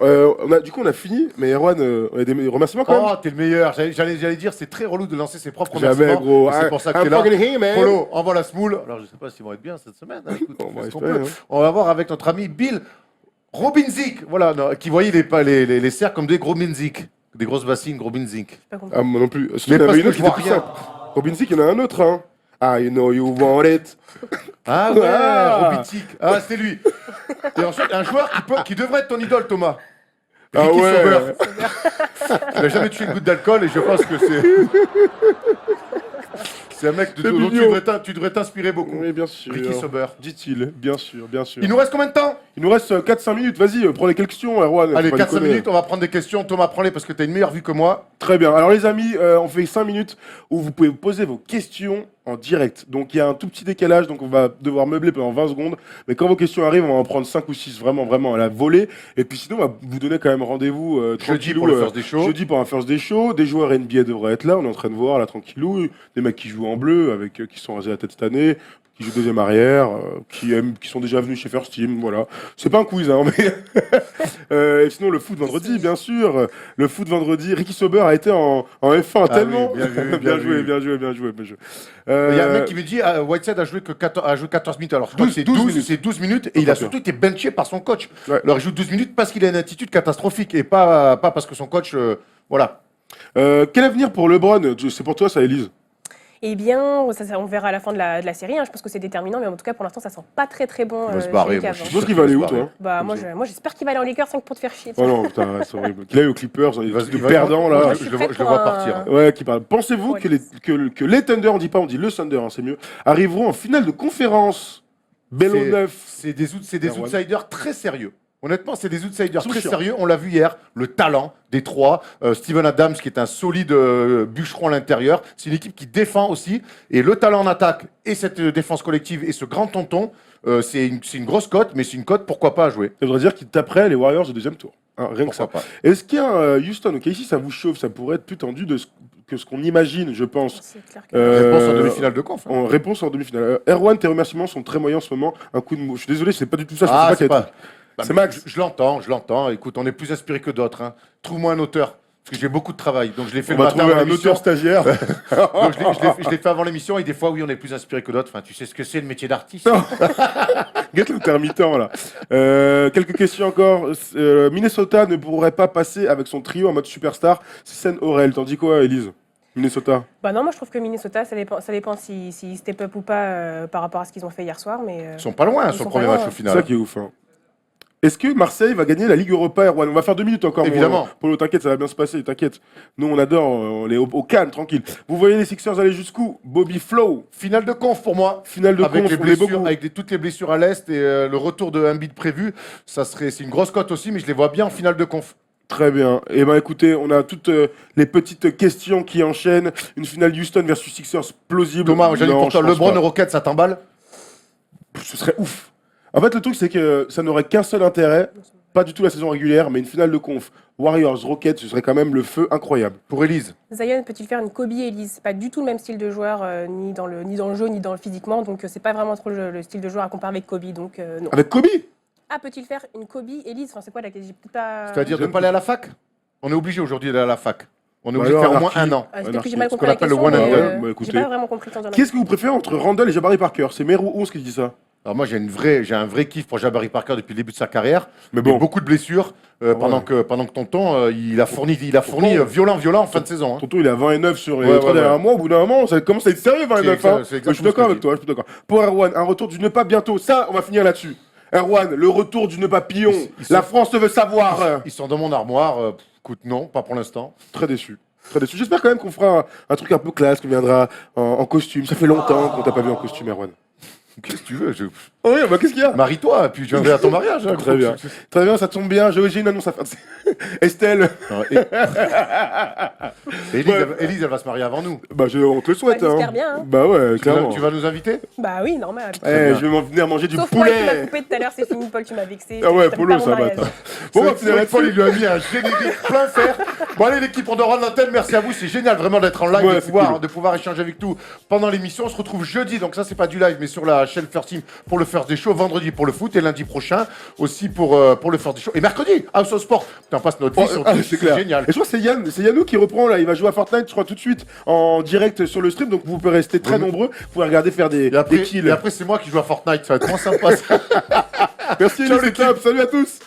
Du coup, on a fini, mais Erwan, on a des remerciements quand même. Oh, t'es le meilleur. J'allais dire, c'est très relou de lancer ses propres Jamais, remerciements. gros. C'est pour ça que I'm t'es là. fucking here, man. Polo, envoie la smoule. Alors, je sais pas s'ils vont être bien cette semaine. Hein. Écoute, On va ce qu'on espérer, peut. hein. On va voir avec notre ami Bill Robinzik. Voilà, qui voyait les cercles comme des gros Minzik. Des grosses bassines, gros Minzik. Pas compris. Ah, moi non plus. Mais Il y en parce avait une que autre je qui était vois plus rien. simple. Robinson, il y en a un autre, hein. I know you want it. Ah ouais, Ah. Robinzik. Ah, c'est lui. Et ensuite, un joueur qui devrait être ton idole, Thomas. Ah Ricky ouais. Sauber. Il n'a jamais tué une goutte d'alcool et je pense que c'est. C'est un mec C'est dont mignon. tu devrais t'inspirer beaucoup. Oui, bien sûr. Ricky Sauber. Dit-il, bien sûr, bien sûr. Il nous reste combien de temps? Il nous reste 4-5 minutes. Vas-y, prends les questions, Erwan. Allez, Faut pas 4-5 déconner. minutes, on va prendre des questions. Thomas, prends-les parce que tu as une meilleure vue que moi. Très bien. Alors, les amis, on fait 5 minutes où vous pouvez poser vos questions en direct. Donc, il y a un tout petit décalage. Donc, on va devoir meubler pendant 20 secondes. Mais quand vos questions arrivent, on va en prendre 5 ou 6 vraiment à la volée. Et puis, sinon, on va vous donner quand même rendez-vous Jeudi tranquillou, pour le First Day Show. Jeudi pour un First Day Show. Des joueurs NBA devraient être là. On est en train de voir, là, tranquillou. Des mecs qui jouent en bleu, qui sont rasés la tête cette année, qui jouent deuxième arrière, qui sont déjà venus chez First Team. Voilà. C'est pas un quiz, hein, mais. Et sinon, le foot vendredi, bien sûr. Le foot vendredi. Ricky Sauber a été en F1 tellement. oui, bien vu, bien bien joué. Il y a un mec qui me dit Whiteside a joué 14 minutes. Alors, je crois que c'est 12 minutes et il a surtout été benché par son coach. Ouais. Alors, il joue 12 minutes parce qu'il a une attitude catastrophique et pas parce que son coach. Voilà. Quel avenir pour LeBron? C'est pour toi, ça, Élise? Eh bien, on verra à la fin de la série. Hein. Je pense que c'est déterminant, mais en tout cas, pour l'instant, ça sent pas très bon. Il va se chez barrer, les moi, Cavs, je hein. Tu penses qu'il va aller où, toi? Bah, moi, j'espère qu'il va aller en Lakers 5 pour te faire chier. Oh non, putain, c'est horrible. Qu'il aille aux Clippers, il va il va- perdant, là. Moi, je suis le prête vois pour partir. Ouais, qui parle. Pensez-vous Ouais, que les Thunder, on dit pas, on dit le Thunder, hein, c'est mieux, arriveront en finale de conférence? Bello 9. C'est des Erwan. outsiders très sérieux. Honnêtement, c'est des outsiders Ils sont très chiants. sérieux. On l'a vu hier, le talent des trois. Steven Adams, qui est un solide bûcheron à l'intérieur. C'est une équipe qui défend aussi. Et le talent en attaque et cette défense collective et ce grand tonton, c'est une grosse cote, mais c'est une cote, pourquoi pas à jouer. Ça voudrait dire qu'ils taperaient les Warriors au deuxième tour. Hein, rien que ça. Pourquoi pas. Est-ce qu'il y a un Houston, ok, ici ça vous chauffe, ça pourrait être plus tendu que ce qu'on imagine, je pense. C'est clair que... Réponse en demi-finale de conf. Hein. En réponse en demi-finale. Erwan, tes remerciements sont très moyens en ce moment. Un coup de mot. Je suis désolé, c'est pas du tout ça. Je pensais c'est pas qu'il y pas. ait- Bah, C'est mais Max. Je l'entends. Écoute, on est plus inspiré que d'autres. Hein. Trouve-moi un auteur. Parce que j'ai beaucoup de travail. Donc je l'ai fait On le va matin trouver avant un l'émission. auteur stagiaire. Donc je l'ai fait avant l'émission et des fois, oui, on est plus inspiré que d'autres. Enfin, tu sais ce que c'est le métier d'artiste. Get l'intermittent là. Quelques questions encore. Minnesota ne pourrait pas passer avec son trio en mode superstar. C'est Aurel. T'en dis quoi, Élise? Minnesota. Bah non, moi je trouve que Minnesota, ça dépend s'ils step up ou pas par rapport à ce qu'ils ont fait hier soir. Mais, Ils sont pas loin Ils sur le sont premier pas match loin. au C'est final. ça qui est ouf. Hein. Est-ce que Marseille va gagner la Ligue Europa, Erwan? On va faire 2 minutes encore. Évidemment. Polo, t'inquiète, ça va bien se passer, t'inquiète. Nous, on adore, on est au Cannes, tranquille. Vous voyez les Sixers aller jusqu'où? Bobby Flow, Finale de conf pour moi. finale de Avec conf, les on est blessures, beaucoup. avec toutes les blessures à l'Est et le retour de Embiid prévu, c'est une grosse cote aussi, mais je les vois bien en finale de conf. Très bien. Et ben écoutez, on a toutes les petites questions qui enchaînent. Une finale Houston versus Sixers plausible. Thomas, j'ai dit Non, pour toi, je pense LeBron, pas. Rockets, ça t'emballe? Ce serait ouf. En fait, le truc, c'est que ça n'aurait qu'un seul intérêt, pas du tout la saison régulière, mais une finale de conf. Warriors, Rockets, ce serait quand même le feu incroyable. Pour Elise. Zion peut-il faire une Kobe et Elise? C'est pas du tout le même style de joueur, ni dans le jeu, ni dans le physiquement. Donc c'est pas vraiment trop le style de joueur à comparer avec Kobe. Donc non. Avec Kobe? Ah, peut-il faire une Kobe et Elise? Enfin, c'est quoi la question? J'ai peut-être pas... C'est-à-dire de ne pas aller à la fac? On est obligé aujourd'hui d'aller à la fac. On est Bah obligé de alors, faire au moins anarchie. un an. Ah, peut-être anarchie. que j'ai mal Ce compris qu'on la appelle le question, one and mais done. Bah, j'ai écoutez. pas vraiment compris le sens de la Qu'est-ce que vous préférez entre Randall et Jabari Parker? C'est Mero ou ce qui dit ça? Alors moi, j'ai un vrai kiff pour Jabari Parker depuis le début de sa carrière. Mais Il y a bon, beaucoup de blessures pendant que tonton, il a fourni violent en fin de saison. Hein. Tonton, il est à 20 et 9 sur les Ouais, 3 ouais, derniers ouais. mois. Au bout d'un moment, ça commence à être sérieux, 20 et 9. Hein. C'est Je suis exactement d'accord ce que avec toi, je suis d'accord. Pour Erwan, un retour du ne pas bientôt. Ça, on va finir là-dessus. Erwan, le retour du ne pas papillon. La France veut savoir. Ils sont dans mon armoire. Écoute, non, pas pour l'instant. Très déçu. Très déçu. J'espère quand même qu'on fera un truc un peu classe, qu'on viendra en costume. Ça fait longtemps qu'on t'a pas vu en costume, Erwan. Qu'est-ce que tu veux Oui, bah qu'est-ce qu'il y a? Marie-toi, puis je viendrai à ton mariage. Hein, Très bien. Très bien, ça tombe bien. J'ai une annonce à faire. Estelle, Non, Élise, elle va se marier avant nous. bah on te le souhaite. Bah, j'espère bien, hein. Bah ouais, clairement. Tu vas nous inviter? Bah oui, normal. Eh, je vais venir manger du Sauf Paul, tu m'as poulet. coupé tout à l'heure, c'est fini, Paul, tu m'as vexé. Ah ouais, T'aimes Polo, pas ça mon va. mariage. Bon, on va finir Paul, il là-dessus. lui a mis un générique plein fer. Bon, allez, l'équipe, on doit rendre l'antenne. Merci à vous. C'est génial vraiment d'être en live, Ouais, de pouvoir échanger avec nous pendant l'émission. On se retrouve jeudi, donc ça, c'est pas du live, mais sur la chaîne First Team pour le First Day Show. Vendredi pour le foot et lundi prochain aussi pour le First Day Show. Et mercredi, House of Sport. Putain, on passe notre vie sur Twitch, c'est clair. génial. Et je crois que c'est Yannou qui reprend là. Il va jouer à Fortnite, je crois, tout de suite en direct sur le stream. Donc vous pouvez rester très nombreux. Vous pouvez regarder faire des kills. Et après, c'est moi qui joue à Fortnite. Ça va être moins sympa. Ça. Merci, Ciao, c'est l'équipe. top. Salut à tous.